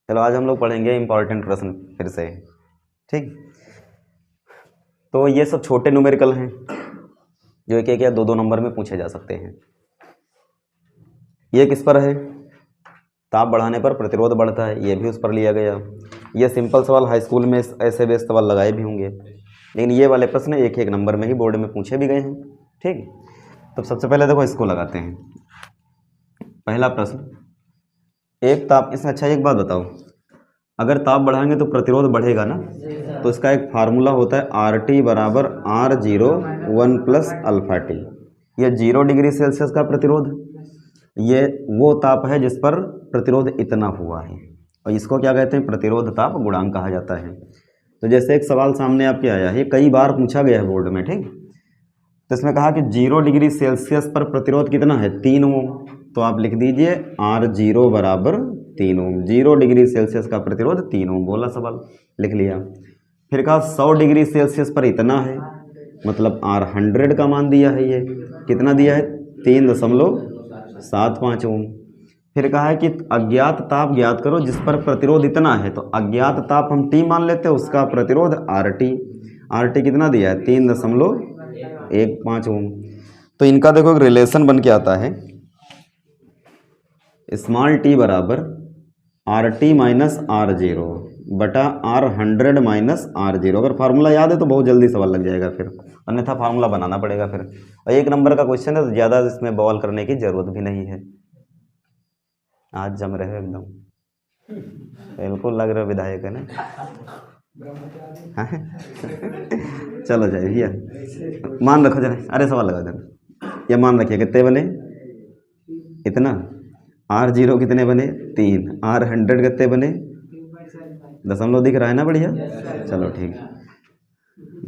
चलो आज हम लोग पढ़ेंगे इम्पॉर्टेंट प्रश्न फिर से, ठीक। तो ये सब छोटे न्यूमेरिकल हैं जो एक एक या दो दो नंबर में पूछे जा सकते हैं। ये किस पर है? ताप बढ़ाने पर प्रतिरोध बढ़ता है, ये भी उस पर लिया गया। ये सिंपल सवाल हाई स्कूल में ऐसे बेस सवाल लगाए भी होंगे, लेकिन ये वाले प्रश्न एक एक नंबर में ही बोर्ड में पूछे भी गए हैं, ठीक। तो सबसे पहले देखो इसको लगाते हैं। पहला प्रश्न, एक ताप इसमें, अच्छा एक बात बताओ, अगर ताप बढ़ाएंगे तो प्रतिरोध बढ़ेगा ना, तो इसका एक फार्मूला होता है RT बराबर R0 1 प्लस अल्फा टी। ये 0 डिग्री सेल्सियस का प्रतिरोध, ये वो ताप है जिस पर प्रतिरोध इतना हुआ है, और इसको क्या कहते हैं? प्रतिरोध ताप गुणांक कहा जाता है। तो जैसे एक सवाल सामने आपके आया है, ये कई बार पूछा गया है बोर्ड में, ठीक। तो इसमें कहा कि 0 डिग्री सेल्सियस पर प्रतिरोध कितना है? 3 ओम। तो आप लिख दीजिए R0 बराबर 3 ओम। 0 डिग्री सेल्सियस का प्रतिरोध 3 ओम, बोला सवाल, लिख लिया। फिर कहा 100 डिग्री सेल्सियस पर इतना है, मतलब R100 का मान दिया है, ये कितना दिया है? 3.75 ओम। फिर कहा है कि अज्ञात ताप ज्ञात करो जिस पर प्रतिरोध इतना है, तो अज्ञात ताप हम T मान लेते हैं, उसका प्रतिरोध RT कितना दिया है? 3.15 ओम। तो इनका देखो एक रिलेशन बन के आता है, स्मॉल t बराबर RT माइनस R0 बटा R100 माइनस R0। अगर फार्मूला याद है तो बहुत जल्दी सवाल लग जाएगा, फिर अन्यथा फार्मूला बनाना पड़ेगा फिर। और एक नंबर का क्वेश्चन है तो ज़्यादा इसमें बवाल करने की ज़रूरत भी नहीं है। आज जम रहे हो एकदम, बिल्कुल लग रहा है विधायक है ना। चलो जाए भैया, मान रखो जरा, अरे सवाल लगा देना। ये मान रखिए कितने बने? इतना। R0 कितने बने? 3। R100 कितने बने? दशमलव दिख रहा है ना? बढ़िया, चलो ठीक।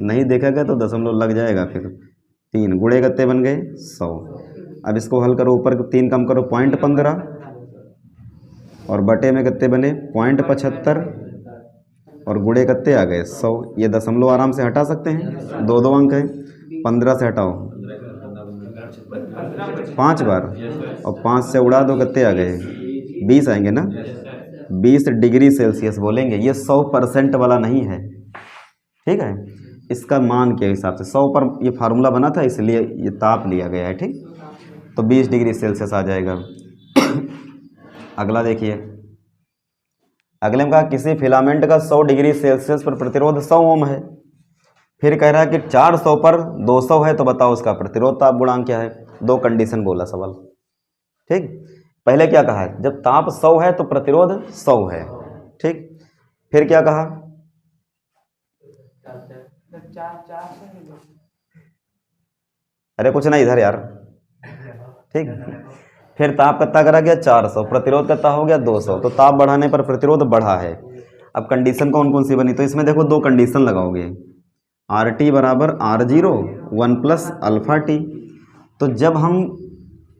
नहीं देखा गया तो दशमलव लग जाएगा फिर। 3 गुणे कितने बन गए? 100। अब इसको हल करो, ऊपर 3 कम करो 0.15, और बटे में कितने बने? 0.75, और गुणे कितने आ गए? 100। ये दशमलव आराम से हटा सकते हैं, दो दो अंक है। 15 से हटाओ 5 बार, और 5 से उड़ा दो, कितने आ गए? 20 आएंगे ना। 20 डिग्री सेल्सियस बोलेंगे, ये 100% वाला नहीं है, ठीक है। इसका मान के हिसाब से 100 पर ये फार्मूला बना था, इसलिए ये ताप लिया गया है, ठीक। तो 20 डिग्री सेल्सियस आ जाएगा। अगला देखिए, अगले में कहा किसी फिलामेंट का 100 डिग्री सेल्सियस पर प्रतिरोध 100 ओम है। फिर कह रहा है कि 400 पर 200 है, तो बताओ उसका प्रतिरोध ताप गुणांक क्या है? दो कंडीशन बोला सवाल, ठीक। पहले क्या कहा है? जब ताप 100 है तो प्रतिरोध 100 है, ठीक। फिर क्या कहा? अरे कुछ नहीं इधर यार, ठीक। फिर ताप कितना करा गया? 400। प्रतिरोध कितना हो गया? 200। तो ताप बढ़ाने पर प्रतिरोध बढ़ा है। अब कंडीशन कौन कौन सी बनी? तो इसमें देखो दो कंडीशन लगाओगे, RT बराबर R0 1 प्लस अल्फा टी। तो जब हम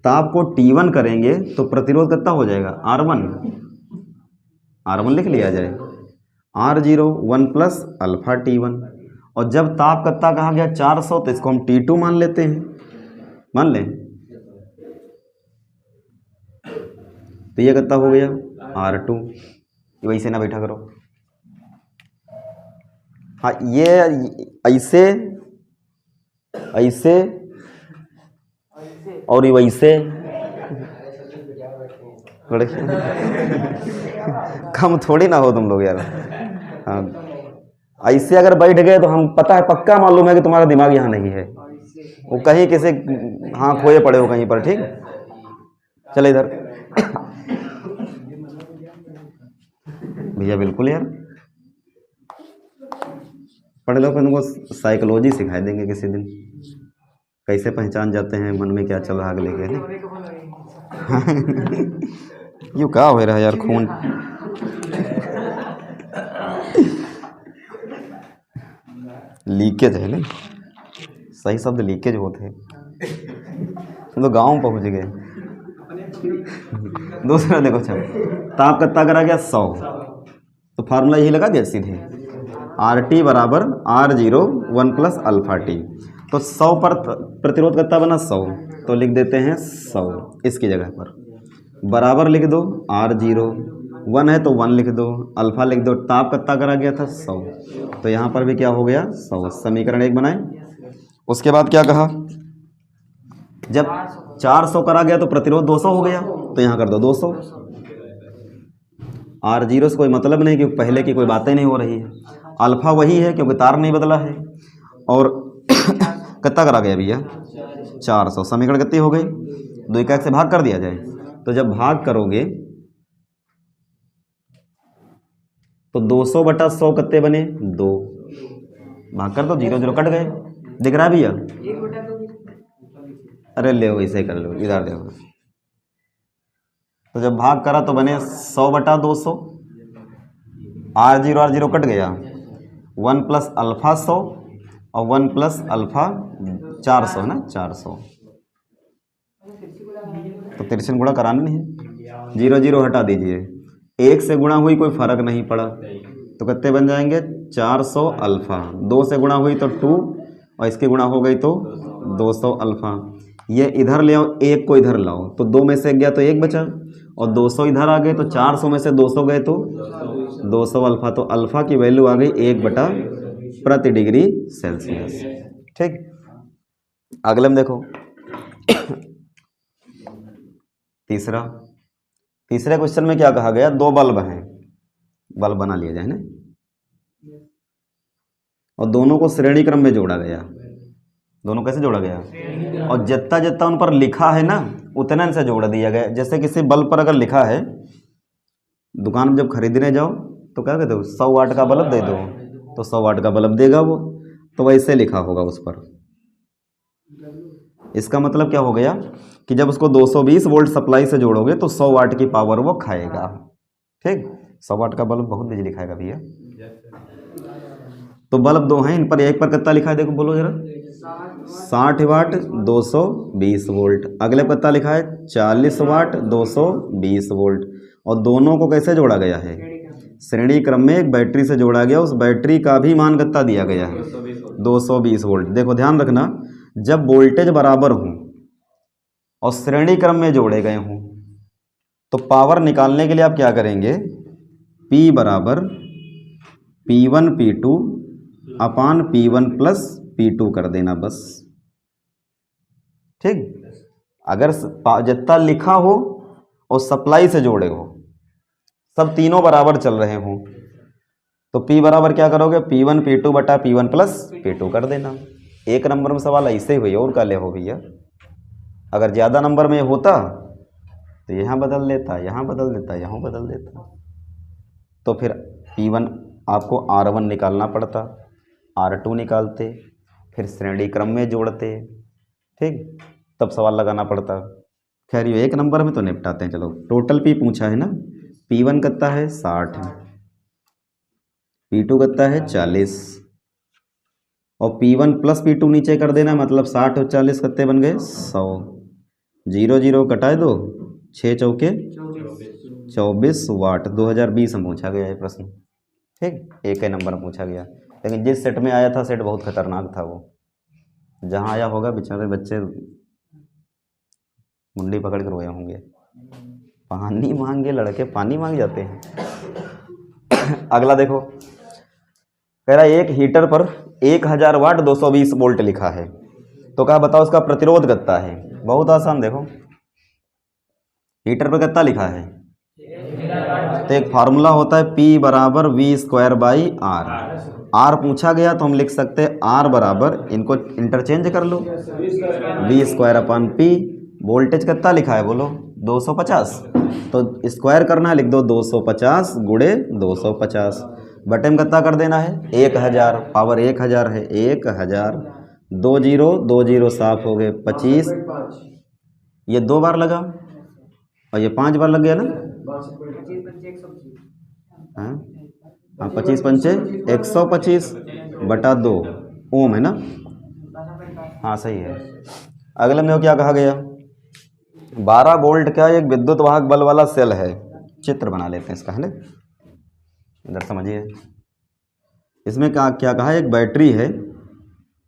ताप को T1 करेंगे तो प्रतिरोध कितना हो जाएगा? R1 लिख लिया जाए, R0 1 प्लस अल्फा T1। और जब ताप कितना कहा गया? 400, तो इसको हम T2 मान लेते हैं, मान लें। तो ये कितना हो गया? R2। वैसे ना बैठा करो, हाँ ये ऐसे ऐसे और ये वैसे कम थोड़ी ना हो तुम लोग यार। हाँ ऐसे अगर बैठ गए तो हम पता है, पक्का मालूम है कि तुम्हारा दिमाग यहाँ नहीं है, वो कहीं किसी हाँ खोए पड़े हो कहीं पर, ठीक। चले इधर भैया, बिल्कुल यार पढ़ लो, फिर तुमको साइकोलॉजी सिखा देंगे किसी दिन, कैसे पहचान जाते हैं मन में क्या चल रहा अगले के। यूँ क्या हो रहा है यार, खून लीकेज है ना, सही शब्द लीकेज होते हैं। तो गांव में पहुंच गए। दूसरा देखो, अच्छा ताप कितना करा गया? 100। तो फार्मूला यही लगा दिया सीधे, RT बराबर R0 1 प्लस अल्फा टी। तो 100 पर प्रतिरोध कितना बना? 100। तो लिख देते हैं 100 इसकी जगह पर, बराबर लिख दो R0 1 है तो 1 लिख दो, अल्फा लिख दो, ताप कितना करा गया था 100, तो यहाँ पर भी क्या हो गया 100। समीकरण 1 बनाए। उसके बाद क्या कहा, जब 400 करा गया तो प्रतिरोध 200 हो गया, तो यहाँ कर दो 200। R0 से कोई मतलब नहीं क्योंकि पहले की कोई बातें नहीं हो रही है, अल्फा वही है क्योंकि तार नहीं बदला है, और कितना करा गया भैया 400। समीकरण कितनी हो गई, 2 का 1 से भाग कर दिया जाए, तो जब भाग करोगे तो 200 बटा 100 कितने बने 2, भाग कर दो, 0 0 कट गए, दिख रहा है भैया। अरे ले इसे कर लो, इधर देखो, तो जब भाग करा तो बने 100 बटा 200, R0 कट गया, 1 प्लस अल्फा 100 और 1 प्लस अल्फा 400 है ना 400, तो तिरछन गुणा कराना नहीं है, 0 0 हटा दीजिए, 1 से गुणा हुई कोई फर्क नहीं पड़ा, तो कितने बन जाएंगे 400 अल्फा, 2 से गुणा हुई तो 2 और इसकी गुणा हो गई तो 200 अल्फा। ये इधर ले आओ, 1 को इधर लाओ, तो 2 में से 1 गया तो 1 बचा, और 200 इधर आ गए तो 400 में से 200 गए तो 200 अल्फा, तो अल्फा की वैल्यू आ गई 1 बटा प्रति डिग्री सेल्सियस। ठीक, अगले में देखो तीसरे क्वेश्चन में क्या कहा गया, 2 बल्ब हैं, बल्ब बना लिया जाए ना, और दोनों को श्रेणी क्रम में जोड़ा गया। दोनों कैसे जोड़ा गया, और जितना जितना उन पर लिखा है ना उतना से जोड़ दिया गया। जैसे किसी बल्ब पर अगर लिखा है, दुकान में जब खरीदने जाओ तो क्या कहते हो 100 वाट का बल्ब दे दो, तो 100 वाट का बल्ब देगा वो, तो वैसे लिखा होगा उस पर। इसका मतलब क्या हो गया कि जब उसको 220 वोल्ट सप्लाई से जोड़ोगे तो 100 वाट की पावर वो खाएगा। ठीक, 100 वाट का बल्ब बहुत बिजली खाएगा भैया। तो बल्ब 2 हैं, इन पर एक पर कितना लिखा है देखो, बोलो जरा, 60 वाट 220 वोल्ट। अगले पर कितना लिखा है 40 वाट 220 वोल्ट, और दोनों को कैसे जोड़ा गया है, श्रेणी क्रम में एक बैटरी से जोड़ा गया। उस बैटरी का भी मान कितना दिया गया है 220 वोल्ट। देखो ध्यान रखना, जब वोल्टेज बराबर हों और श्रेणी क्रम में जोड़े गए हों तो पावर निकालने के लिए आप क्या करेंगे, P बराबर P1 P2 अपान P1 प्लस P2 कर देना बस। ठीक, अगर जितना लिखा हो और सप्लाई से जोड़े हो, सब तीनों बराबर चल रहे हों, तो P बराबर क्या करोगे, P1 P2 बटा P1 प्लस P2 कर देना। 1 नंबर में सवाल ऐसे ही हुई, और का ले हो भैया। अगर ज़्यादा नंबर में होता तो यहाँ बदल देता, यहाँ बदल देता, यहाँ बदल देता, तो फिर P1 आपको R1 निकालना पड़ता, R2 निकालते, फिर श्रेणी क्रम में जोड़ते, ठीक, तब सवाल लगाना पड़ता। खैर ये 1 नंबर में तो निपटाते हैं। चलो टोटल P पूछा है ना, P1 कितना है 60, P2 कितना है 40, और P1 प्लस P2 नीचे कर देना, मतलब 60 और 40 कितने बन गए 100। 0 0 कटाए दो, 6 चौके 24 वाट। 2020 में पूछा गया ये प्रश्न। ठीक, 1 नंबर में पूछा गया, लेकिन जिस सेट में आया था सेट बहुत खतरनाक था। वो जहाँ आया होगा बेचारे बच्चे मुंडी पकड़ कर रोए होंगे। पानी मांगे लड़के, पानी मांग जाते हैं। अगला देखो, कह रहा है एक हीटर पर 1000 वाट 220 वोल्ट लिखा है, तो कहा बताओ उसका प्रतिरोध कितना है। बहुत आसान, देखो हीटर पर कितना लिखा है, तो एक फार्मूला होता है P बराबर V स्क्वायर बाई R पूछा गया तो हम लिख सकते हैं R बराबर, इनको इंटरचेंज कर लो, V square upon P। Voltage कितना लिखा है बोलो 250, तो स्क्वायर करना है, लिख दो 250 गुणे 250, बटे में कितना कर देना है 1000, पावर 1000 है, 1000, 2 0 2 0 साफ हो गए 25, ये 2 बार लगा और ये 5 बार लग गया ना, हाँ 25 पंचे 125 बटा 2 ओम है ना, हाँ सही है। अगले में क्या कहा गया, 12 वोल्ट का एक विद्युत वाहक बल वाला सेल है। चित्र बना लेते हैं इसका, है ना, इधर समझिए। इसमें क्या कहा है, एक बैटरी है,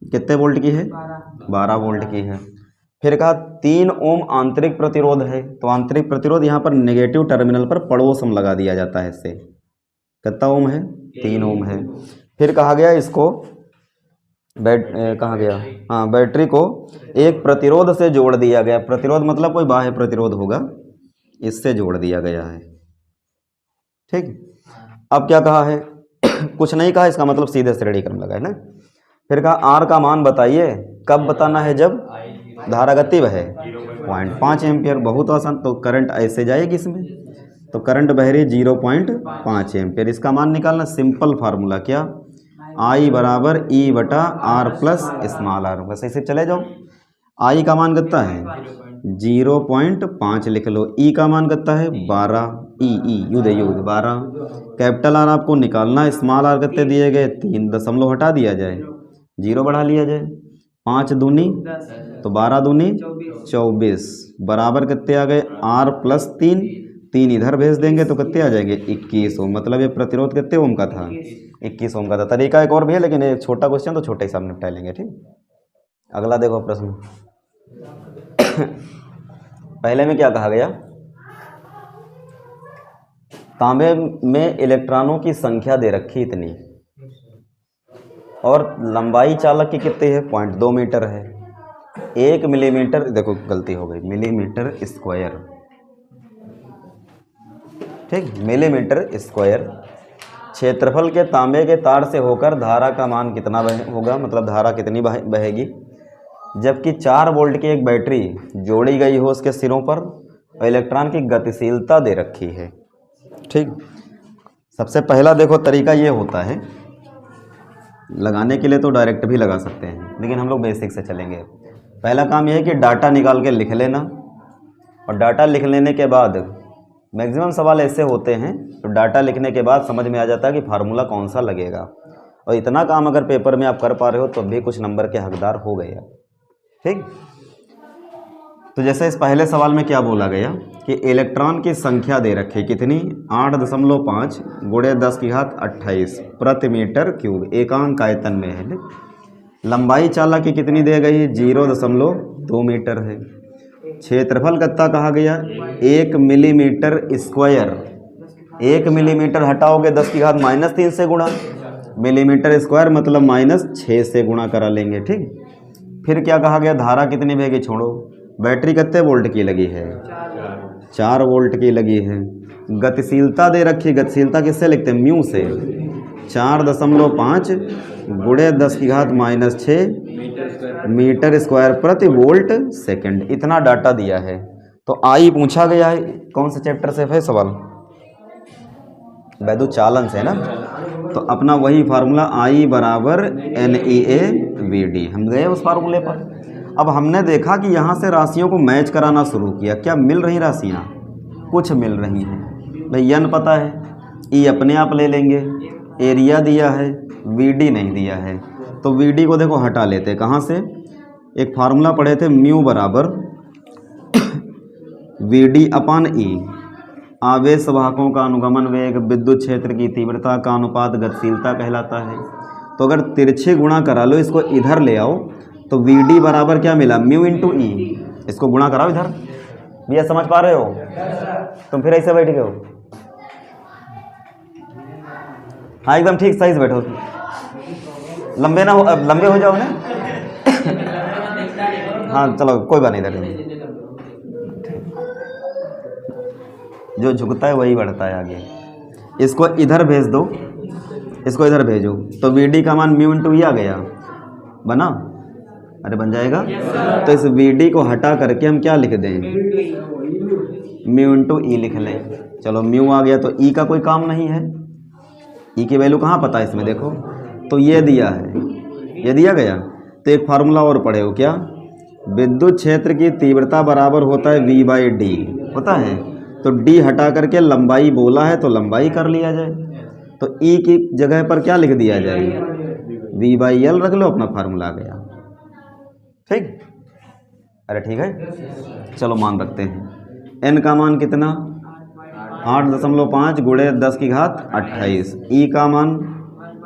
कितने वोल्ट की है 12 वोल्ट की है, फिर कहा 3 ओम आंतरिक प्रतिरोध है, तो आंतरिक प्रतिरोध यहाँ पर नेगेटिव टर्मिनल पर पड़ोस हम लगा दिया जाता है इससे। कितना ओम है? 3 ओम है। फिर कहा गया इसको कहा गया, हाँ, बैटरी को एक प्रतिरोध से जोड़ दिया गया। प्रतिरोध मतलब कोई बाह्य प्रतिरोध होगा, इससे जोड़ दिया गया है। ठीक, अब क्या कहा है? कुछ नहीं कहा, इसका मतलब सीधे श्रेणी क्रम लगा है ना। फिर कहा आर का मान बताइए, कब बताना है? जब धारा गति बहे 0.5 एम्पियर। बहुत आसान, तो करंट ऐसे जाएगी इसमें, तो करंट बह रही 0.5 एम्पियर। इसका मान निकालना, सिंपल फार्मूला क्या? आई बराबर ई बटा आर प्लस स्मॉल आर। बस ऐसे चले जाओ। आई का मान कितना है? 0.5 लिख लो। ई का मान कितना है? 12। ई युद 12। कैपिटल आर आपको निकालना है, स्मॉल आर कितने दिए गए? 3 दशमलव हटा दिया जाए, 0 बढ़ा लिया जाए। 5 दूनी तो 12 दूनी 24 बराबर कितने आ गए? Are plus 3। 3 इधर भेज देंगे तो कितने आ जाएंगे? 21 ओम। मतलब ये प्रतिरोध कितने ओम का था? 21 ओम का था। तरीका एक और भी है, लेकिन ये छोटा क्वेश्चन तो छोटे हिसाब निपटा लेंगे। ठीक, अगला देखो प्रश्न। पहले में क्या कहा गया? तांबे में इलेक्ट्रॉनों की संख्या दे रखी इतनी, और लंबाई चालक की कितनी है? 0.2 मीटर है। 1 मिलीमीटर, देखो गलती हो गई, मिलीमीटर स्क्वायर। ठीक, मिलीमीटर स्क्वायर क्षेत्रफल के तांबे के तार से होकर धारा का मान कितना होगा? मतलब धारा कितनी बहेगी? जबकि 4 वोल्ट की एक बैटरी जोड़ी गई हो उसके सिरों पर, और इलेक्ट्रॉन की गतिशीलता दे रखी है। ठीक, सबसे पहला देखो तरीका ये होता है, लगाने के लिए तो डायरेक्ट भी लगा सकते हैं, लेकिन हम लोग बेसिक से चलेंगे। पहला काम यह है कि डाटा निकाल के लिख लेना, और डाटा लिख लेने के बाद मैक्सिमम सवाल ऐसे होते हैं, तो डाटा लिखने के बाद समझ में आ जाता है कि फार्मूला कौन सा लगेगा। और इतना काम अगर पेपर में आप कर पा रहे हो तो भी कुछ नंबर के हकदार हो गए। ठीक, तो जैसे इस पहले सवाल में क्या बोला गया कि इलेक्ट्रॉन की संख्या दे रखी कितनी? 8.5 गुणे 10⁻28 प्रति मीटर क्यूब, एकांक आयतन में है। लंबाई चालक की कितनी दे गई? 0.2 मीटर है। क्षेत्रफल कितना कहा गया? 1 मिलीमीटर स्क्वायर। 1 मिलीमीटर हटाओगे 10⁻³ से गुणा, मिलीमीटर स्क्वायर मतलब -6 से गुणा करा लेंगे। ठीक, फिर क्या कहा गया? धारा कितनी बहेगी? छोड़ो, बैटरी कितने वोल्ट की लगी है? 4 वोल्ट की लगी है। गतिशीलता दे रखी, गतिशीलता किससे लिखते हैं? म्यू से। 4.5 गुणे 10⁻⁻6 मीटर स्क्वायर प्रति वोल्ट सेकंड। इतना डाटा दिया है। तो आई पूछा गया है, कौन से चैप्टर से है सवाल? वैद्युत चालन से ना। तो अपना वही फार्मूला आई बराबर NEA/VD, हम गए उस फार्मूले पर। अब हमने देखा कि यहाँ से राशियों को मैच कराना शुरू किया। क्या मिल रही राशियाँ? कुछ मिल रही हैं भाई। n पता है, ई अपने आप ले लेंगे, एरिया दिया है, VD नहीं दिया है। तो VD को देखो हटा लेते, कहाँ से? एक फार्मूला पढ़े थे, म्यू बराबर VD/E। आवेश वाहकों का अनुगमन वेग विद्युत क्षेत्र की तीव्रता का अनुपात गतिशीलता कहलाता है। तो अगर तिरछे गुणा करा लो, इसको इधर ले आओ, तो VD बराबर क्या मिला? म्यू इंटू ई। इसको गुणा कराओ इधर। भैया समझ पा रहे हो? तुम फिर ऐसे बैठ गए हो? हाँ, एकदम ठीक, सही से बैठो। लंबे ना हो, लंबे हो जाओ ना। हाँ चलो, कोई बात नहीं। इधर जो झुकता है वही बढ़ता है आगे। इसको इधर भेज दो, इसको इधर भेजो, तो VD का मान म्यू इंटू ई आ गया। बना? अरे बन जाएगा। तो इस VD को हटा करके हम क्या लिख दें? म्यू इंटू ई लिख लें। चलो, म्यू आ गया, तो ई का कोई काम नहीं है। ई की वैल्यू कहाँ पता है इसमें? देखो, तो ये दिया है, ये दिया गया। तो एक फार्मूला और पढ़े हो क्या? विद्युत क्षेत्र की तीव्रता बराबर होता है V/D, होता है। तो D हटा करके लंबाई बोला है, तो लंबाई कर लिया जाए। तो E की जगह पर क्या लिख दिया जाए? V/L रख लो, अपना फार्मूला आ गया। ठीक, अरे ठीक है। चलो मान रखते हैं। N का मान कितना? 8.5 गुणे 10⁻28। E का मान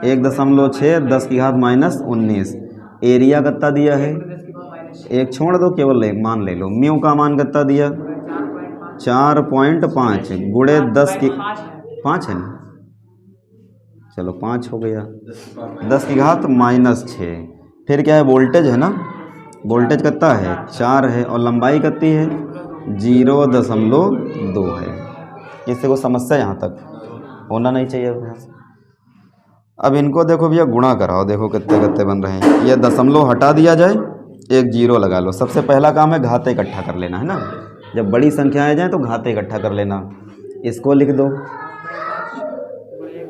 1.6 10⁻−19। एरिया कितना दिया है? एक छोड़ दो, केवल एक मान ले लो। म्यू का मान कितना दिया 4.5 गुणे 10 की 5 है ना, चलो 5 हो गया, 10 की घात -6। फिर क्या है, वोल्टेज है ना, वोल्टेज कितना है 4 है, और लंबाई कितनी है 0.2 है। इससे कोई समस्या यहाँ तक होना नहीं चाहिए अभ्यास। अब इनको देखो भैया गुणा कराओ, देखो कितने कितने बन रहे हैं। ये दशमलव हटा दिया जाए, एक जीरो लगा लो। सबसे पहला काम है घाते इकट्ठा कर लेना, है ना। जब बड़ी संख्याएं जाएं तो घाते इकट्ठा कर लेना। इसको लिख दो,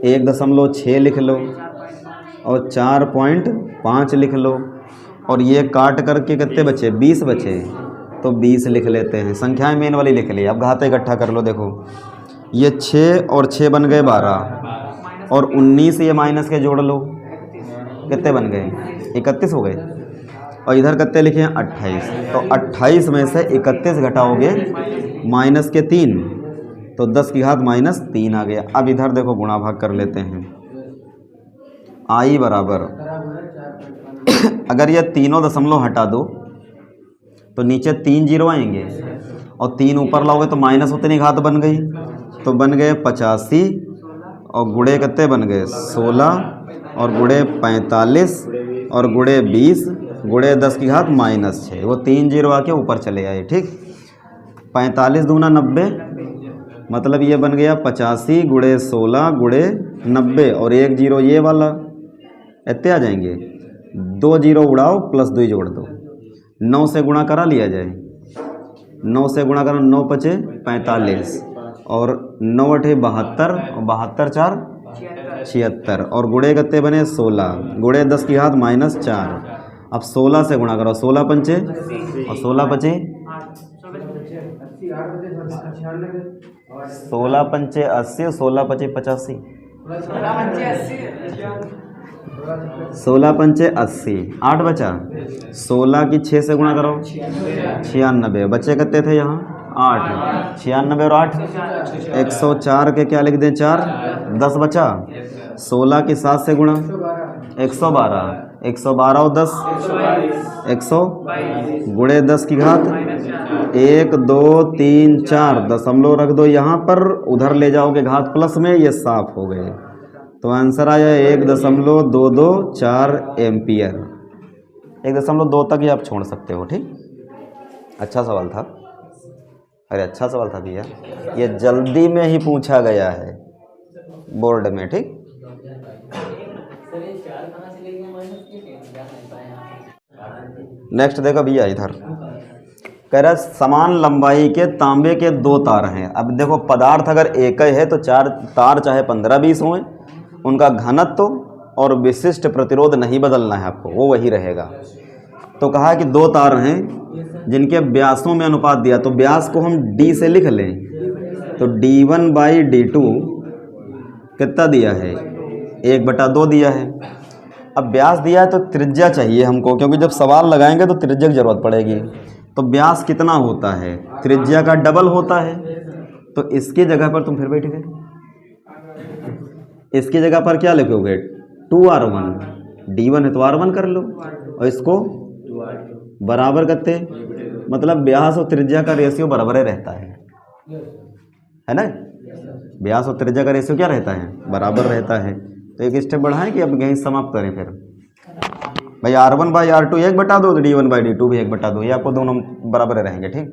1.6 लिख लो, और 4.5 लिख लो, और ये काट करके कितने बचे 20 बचे, तो 20 लिख लेते हैं। संख्याएं मेन वाली लिख ली। अब घाते इकट्ठा कर लो, देखो ये 6 और 6 बन गए 12, और 19 ये माइनस के जोड़ लो, कितने बन गए 31 हो गए, और इधर कितने लिखे हैं 28। तो 28 में से 31 घटाओगे माइनस के 3, तो 10 की घात -3 आ गया। अब इधर देखो गुणा भाग कर लेते हैं। आई बराबर अगर ये तीनों दशमलव हटा दो तो नीचे 3 जीरो आएंगे, और 3 ऊपर लाओगे तो माइनस उतनी घात बन गई, तो बन गए 85, और गुणे कितने बन गए 16, और गुणे 45, और गुणे 20, गुणे 10 की घात -6। वो 3 जीरो आके ऊपर चले आए, ठीक। 45 दूना 90, मतलब ये बन गया 85 गुणे 16 गुणे 90, और 1 जीरो ये वाला, इतने आ जाएंगे। 2 जीरो उड़ाओ, +2 जोड़ दो। 9 से गुणा करा लिया जाए, 9 से गुणा करो, 9 × 5 = 45, और 9 × 8 = 72, और 72 × 4 = 76, और गुणे कितने बने 16, गुणे 10 की घात -4। अब 16 से गुणा करो, 16 पंचे, और 16 पचे 16 पंचे 80, और 16 पचे 85, 16 पंचे 80, 8 बचा। 16 की 6 से गुणा करो 96, बच्चे कितने थे यहाँ 8, 96 और 8 104 के क्या लिख दें 4, 10 बचा। 16 की 7 से गुणा 112, 112 और 10 100 गुणे 10 की घात 1 2 3 4 दशमलव रख दो यहाँ पर, उधर ले जाओगे घात प्लस में, ये साफ हो गए। तो आंसर आया 1.224 एम्पियर। 1.2 तक ही आप छोड़ सकते हो, ठीक। अच्छा सवाल था, अरे अच्छा सवाल था भैया, ये जल्दी में ही पूछा गया है बोर्ड में, ठीक। नेक्स्ट देखो भैया, इधर कह रहा है समान लंबाई के तांबे के 2 तार हैं। अब देखो पदार्थ अगर एक ही है तो 4 तार चाहे 15-20 हों, उनका घनत्व और विशिष्ट प्रतिरोध नहीं बदलना है आपको, वो वही रहेगा। तो कहा कि 2 तार हैं जिनके व्यासों में अनुपात दिया, तो व्यास को हम d से लिख लें, तो d1/d2 कितना दिया है 1/2 दिया है। अब व्यास दिया है तो त्रिज्या चाहिए हमको, क्योंकि जब सवाल लगाएंगे तो त्रिज्या की जरूरत पड़ेगी। तो व्यास कितना होता है, त्रिज्या का डबल होता है। तो इसकी जगह पर तुम फिर बैठ गए, इसकी जगह पर क्या लिखोगे 2r1, d1 है तो r1 कर लो, और इसको बराबर करते, मतलब व्यास और त्रिज्या का रेशियो बराबर रहता है ना। व्यास और त्रिज्या का रेशियो क्या रहता है, बराबर रहता है। तो एक स्टेप बढ़ाएं कि अब यहीं समाप्त करें। फिर भाई r1/r2 1/2, तो d1/d2 भी 1/2, ये आपको दोनों बराबर रहेंगे, ठीक।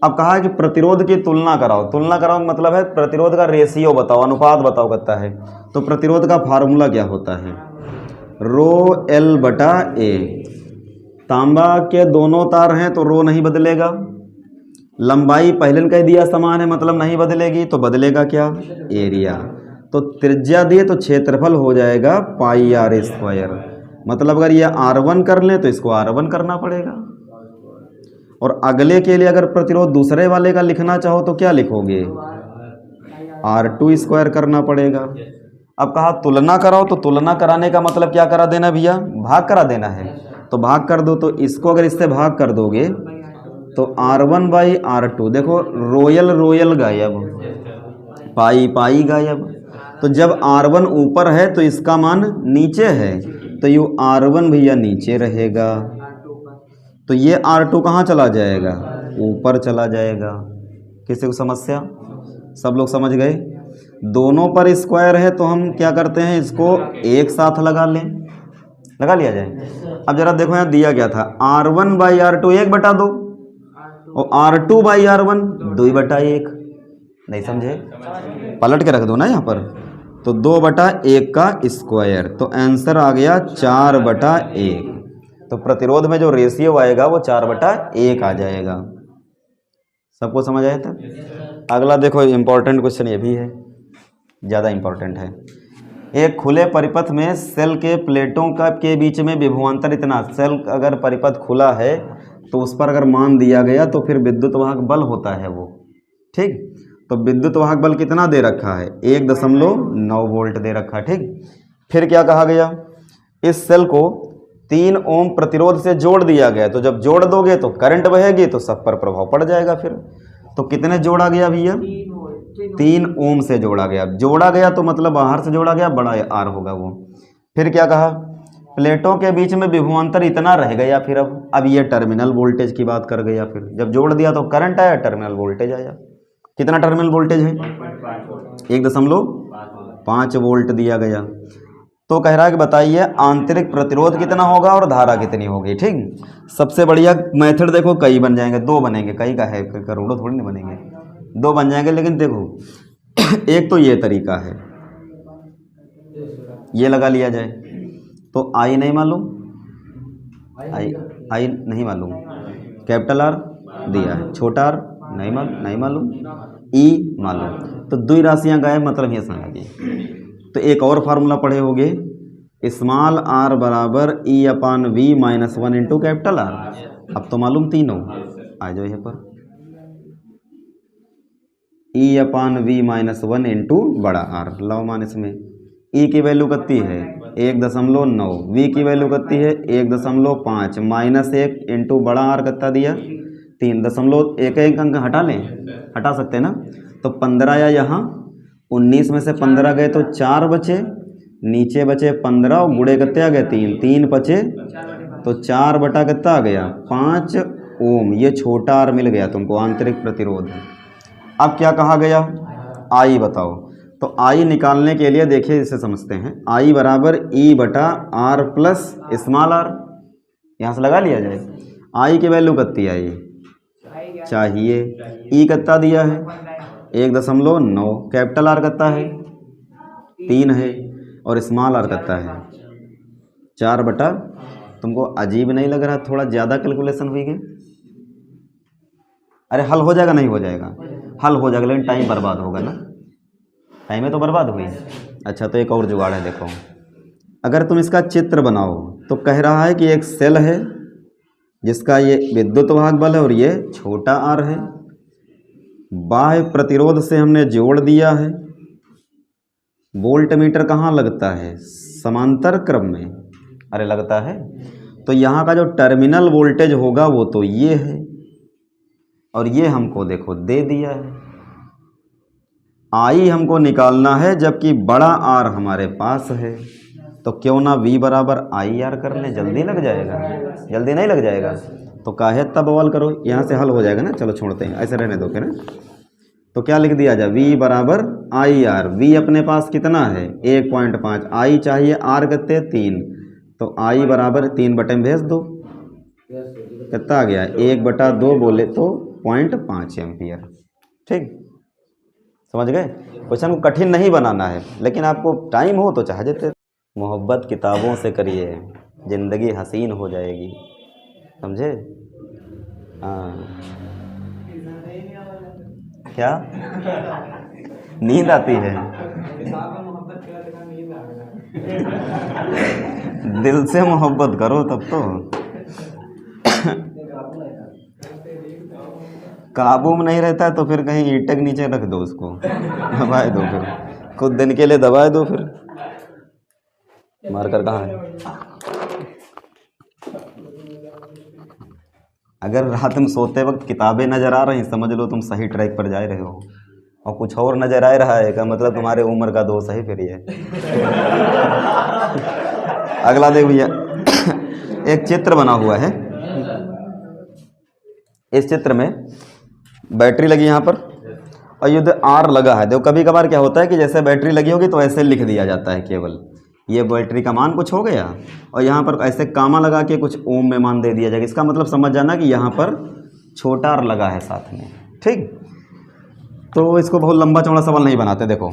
अब कहा है कि प्रतिरोध की तुलना कराओ। तुलना कराओ मतलब है प्रतिरोध का रेशियो बताओ, अनुपात बताओ कितना है। तो प्रतिरोध का फार्मूला क्या होता है, ρL/A। तांबा के 2 तार हैं तो रो नहीं बदलेगा, लंबाई पहले कह दिया समान है मतलब नहीं बदलेगी, तो बदलेगा क्या एरिया। तो त्रिज्या दिए तो क्षेत्रफल हो जाएगा πr²। मतलब अगर ये r1 कर लें तो इसको r1 करना पड़ेगा, और अगले के लिए अगर प्रतिरोध दूसरे वाले का लिखना चाहो तो क्या लिखोगे r2² करना पड़ेगा। अब कहा तुलना कराओ, तो तुलना कराने का मतलब क्या करा देना भैया, भाग करा देना है। तो भाग कर दो, तो इसको अगर इससे भाग कर दोगे तो r1/r2, देखो रोयल गायब, पाई गायब। तो जब r1 ऊपर है तो इसका मान नीचे है, तो यू r1 भैया नीचे रहेगा, तो ये R2 कहाँ चला जाएगा, ऊपर चला जाएगा। किसी को समस्या, सब लोग समझ गए। दोनों पर स्क्वायर है तो हम क्या करते हैं, इसको एक साथ लगा लें, लगा लिया जाए। अब जरा देखो यहाँ दिया गया था R1/R2 1/2 और R2/R1 2/1। नहीं समझे, पलट के रख दो ना यहाँ पर, तो 2/1 का स्क्वायर, तो आंसर आ गया 4/1। तो प्रतिरोध में जो रेशियो आएगा वो 4/1 आ जाएगा। सबको समझ आया था। अगला देखो, इम्पोर्टेंट क्वेश्चन ये भी है, ज़्यादा इम्पोर्टेंट है। एक खुले परिपथ में सेल के प्लेटों का के बीच में विभवांतर इतना, सेल अगर परिपथ खुला है तो उस पर अगर मान दिया गया तो फिर विद्युत वाहक बल होता है वो, ठीक। तो विद्युत वाहक बल कितना दे रखा है, 1.9 वोल्ट दे रखा है, ठीक। फिर क्या कहा गया, इस सेल को 3 ओम प्रतिरोध से जोड़ दिया गया, तो जब जोड़ दोगे तो करंट बहेगी तो सब पर प्रभाव पड़ जाएगा। फिर तो कितने जोड़ा गया भैया, 3 ओम से जोड़ा गया। जोड़ा गया तो मतलब बाहर से जोड़ा गया, बड़ा आर होगा वो। फिर क्या कहा, प्लेटों के बीच में विभवांतर इतना रह गया। फिर अब ये टर्मिनल वोल्टेज की बात कर गया। फिर जब जोड़ दिया तो करंट आया, टर्मिनल वोल्टेज आया। कितना टर्मिनल वोल्टेज है, 1.5 वोल्ट दिया गया। तो कह रहा है कि बताइए आंतरिक प्रतिरोध कितना होगा और धारा कितनी होगी, ठीक। सबसे बढ़िया मेथड देखो, कई बन जाएंगे, 2 बनेंगे, कई का है, करोड़ों थोड़ी नहीं बनेंगे, 2 बन जाएंगे। लेकिन देखो एक तो ये तरीका है, ये लगा लिया जाए तो आई नहीं मालूम, आई नहीं मालूम, कैपिटल आर दिया है, छोटा आर नहीं मालूम, ई मालूम, तो 2 राशियां गायब, मतलब ये समझ गए। तो एक और फार्मूला पढ़े होगे, स्मॉल आर बराबर E/V-1 इंटू कैपिटल आर। अब तो मालूम तीनों, आ जाओ यहाँ पर, E/V-1 इंटू बड़ा आर। लाओ मान इसमें E की वैल्यू कितनी है 1.9, V की वैल्यू कितनी है 1.5, -1 इंटू बड़ा आर कितना दिया 3.1 अंक हटा लें, हटा सकते हैं ना। तो 15 आया यहाँ, 19 में से 15 गए तो 4 बचे, नीचे बचे 15 और गुड़े कितने आ गए 3 बचे, तो 4 बटा कितना आ गया 5 ओम। ये छोटा आर मिल गया तुमको, आंतरिक प्रतिरोध। अब क्या कहा गया, आई बताओ। तो आई निकालने के लिए देखिए इसे समझते हैं, आई बराबर E/R प्लस स्मॉल आर, यहाँ से लगा लिया जाए। आई की वैल्यू कितनी आई चाहिए, ई कितना दिया है 1.9, कैपिटल आर कितना है 3 है, और स्मॉल आर कितना है 4 बटा। तुमको अजीब नहीं लग रहा, थोड़ा ज़्यादा कैलकुलेशन हुई गई। अरे हल हो जाएगा, नहीं हो जाएगा, हल हो जाएगा, लेकिन टाइम बर्बाद होगा ना, टाइम में तो बर्बाद हुई। अच्छा तो एक और जुगाड़ है, देखो अगर तुम इसका चित्र बनाओ तो कह रहा है कि एक सेल है जिसका ये विद्युत वाहक बल है और ये छोटा आर है, बाह्य प्रतिरोध से हमने जोड़ दिया है। वोल्ट मीटर कहाँ लगता है, समांतर क्रम में, अरे लगता है। तो यहाँ का जो टर्मिनल वोल्टेज होगा वो तो ये है, और ये हमको देखो दे दिया है। आई हमको निकालना है जबकि बड़ा आर हमारे पास है, तो क्यों ना V बराबर IR कर लें, जल्दी लग जाएगा, जल्दी नहीं लग जाएगा। तो काहे तब बवाल करो, यहाँ से हल हो जाएगा ना। चलो छोड़ते हैं, ऐसे रहने दो फिर। तो क्या लिख दिया जाए, V बराबर IR। V अपने पास कितना है 1.5, I चाहिए R कितने 3, तो I बराबर 3 बटे में भेज दो, कितना आ गया 1/2 बोले तो 0.5 एम्पियर। ठीक, समझ गए। क्वेश्चन को कठिन नहीं बनाना है, लेकिन आपको टाइम हो तो चाह देते। मोहब्बत किताबों से करिए, ज़िंदगी हसीन हो जाएगी, समझे। हाँ, क्या नींद आती है, दिल से मोहब्बत करो तब तो। काबू में नहीं रहता है तो फिर कहीं ईंट के नीचे रख दो उसको, दबाए दो, फिर कुछ दिन के लिए दबाए दो, फिर मारकर कहाँ है। अगर रात में सोते वक्त किताबें नज़र आ रही, समझ लो तुम सही ट्रैक पर जा रहे हो, और कुछ और नज़र आ रहा है का मतलब तुम्हारे उम्र का दोस्त है फिर ये। अगला देख भैया, एक चित्र बना हुआ है, इस चित्र में बैटरी लगी यहाँ पर और युद्ध आर लगा है। देखो कभी कभार क्या होता है कि जैसे बैटरी लगी होगी तो ऐसे लिख दिया जाता है, केवल ये बैटरी का मान कुछ हो गया और यहाँ पर ऐसे कामा लगा के कुछ ओम में मान दे दिया जाएगा। इसका मतलब समझ जाना कि यहाँ पर छोटा आर लगा है साथ में। ठीक, तो इसको बहुत लंबा चौड़ा सवाल नहीं बनाते। देखो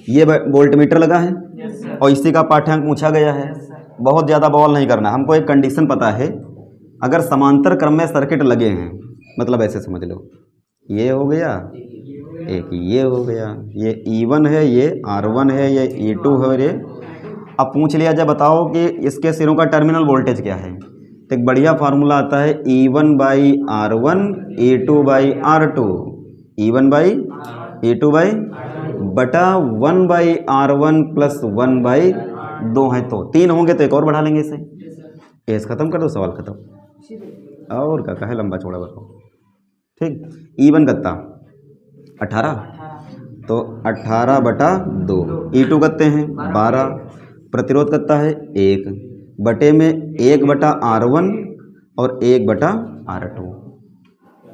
ये वोल्ट मीटर लगा है और इसी का पाठ्यांक पूछा गया है। बहुत ज़्यादा बवाल नहीं करना, हमको एक कंडीशन पता है, अगर समांतर क्रम में सर्किट लगे हैं, मतलब ऐसे समझ लो, ये हो गया एक, ये हो गया, ये E1 है, ये R1 है, ये E2 है, ये अब पूछ लिया जाए बताओ कि इसके सिरों का टर्मिनल वोल्टेज क्या है, तो एक बढ़िया फार्मूला आता है E1/R1 E2/R2, E1/E2 बटा 1/R1 प्लस 1/2 है, तो 3 होंगे तो एक और बढ़ा लेंगे इसे। केस खत्म कर दो, सवाल खत्म। और क्या है, लंबा चौड़ा बताओ। ठीक, E1 कितना 18, तो 18/2, E2 कितने हैं 12, प्रतिरोध कितना है 1 बटे में 1/R1 और 1/R2।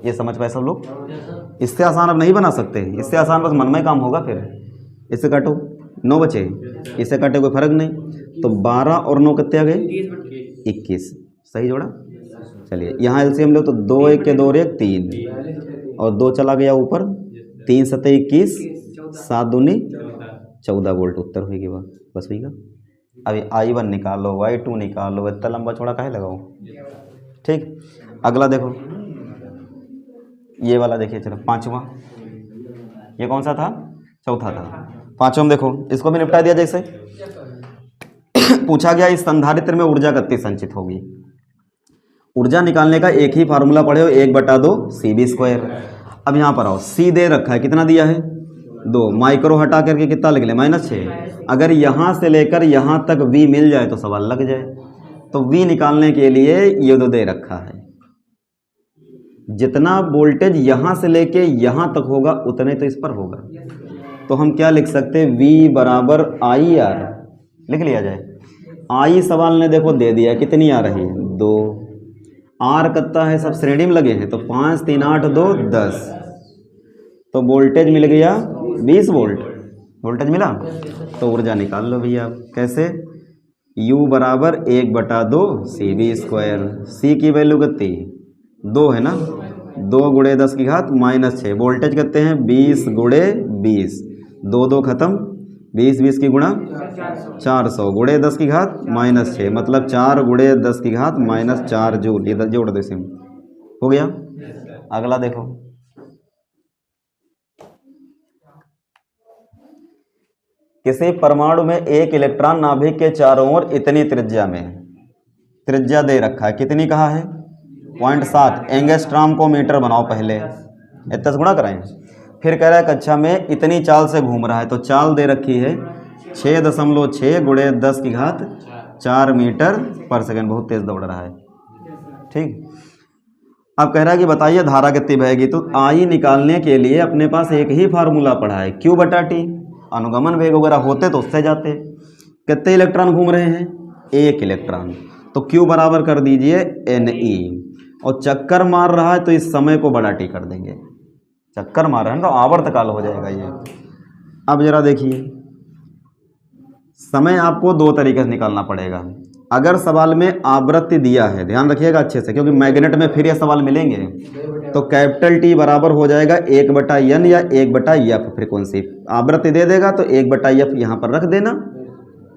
ये समझ पाए सब लोग? इससे आसान अब नहीं बना सकते, इससे आसान बस मन में काम होगा। फिर इससे काटो, 9 बचे, इससे काटे कोई फर्क नहीं, तो 12 और 9 कितने आ गए 21, सही जोड़ा। चलिए यहाँ एलसीएम लो तो 2 1 के 2 1 3 और 2 चला गया ऊपर, 3 7 21, 7 दूनी 14 वोल्ट उत्तर होगी। बस होगा। अभी I1 निकालो, Y2 निकालो, इतना लंबा चौड़ा काहे लगाओ। ठीक, अगला देखो, ये वाला देखिए। चलो पांचवा, ये कौन सा था, चौथा था। पांचवा में देखो, इसको भी निपटा दिया। जैसे पूछा गया इस संधारित्र में ऊर्जा कितनी संचित होगी। ऊर्जा निकालने का एक ही फार्मूला पढ़े हो, 1/2 CV²। अब यहाँ पर आओ, C दे रखा है, कितना दिया है 2, माइक्रो हटा करके कितना लिख ले -6। अगर यहाँ से लेकर यहाँ तक V मिल जाए तो सवाल लग जाए। तो V निकालने के लिए ये दे रखा है, जितना वोल्टेज यहाँ से लेके यहाँ तक होगा उतने तो इस पर होगा। तो हम क्या लिख सकते हैं, V बराबर IR लिख लिया जाए। I सवाल ने देखो दे दिया, कितनी आ रही है 2, R कितना है, सब श्रेणी में लगे हैं, तो 5 3 8 2 10, तो वोल्टेज मिल गया 20 वोल्ट, वोल्टेज मिला। तो ऊर्जा निकाल लो भैया, कैसे, U बराबर 1/2 CV²। C की वैल्यू कितनी 2 है ना, 2 × 10 की घात -6, वोल्टेज कितने हैं 20 × 20, 2 2 खत्म, 20 20 की गुणा 400 × 10 की घात -6, मतलब 4 × 10 की घात -4 जूल। ये जोड़ दो, इसे हो गया। अगला देखो, किसी परमाणु में एक इलेक्ट्रॉन नाभिक के चारों ओर इतनी त्रिज्या में, त्रिज्या दे रखा है, कितनी कहा है 0.7 एंगस्ट्रॉम को मीटर बनाओ, पहले इतना से गुणा कराएं। फिर कह रहा है कक्षा में इतनी चाल से घूम रहा है, तो चाल दे रखी है 6.6 × 10 की घात 4 मीटर पर सेकंड, बहुत तेज दौड़ रहा है। ठीक, अब कह रहा है कि बताइए धारा कितनी बहेगी। तो I निकालने के लिए अपने पास एक ही फार्मूला पड़ा है, Q/T। अनुगमन वेग वगैरह होते तो उससे जाते। कितने इलेक्ट्रॉन घूम रहे हैं, 1 इलेक्ट्रॉन, तो Q बराबर कर दीजिए NE, और चक्कर मार रहा है तो इस समय को बड़ा T कर देंगे। चक्कर मार रहा है तो आवर्तकाल हो जाएगा ये। अब जरा देखिए, समय आपको 2 तरीके से निकालना पड़ेगा। अगर सवाल में आवृत्ति दिया है, ध्यान रखिएगा अच्छे से, क्योंकि मैग्नेट में फिर ये सवाल मिलेंगे, तो कैपिटल T बराबर हो जाएगा 1/N या 1/F फ्रीक्वेंसी। आवृत्ति दे देगा तो 1/F यहाँ पर रख देना,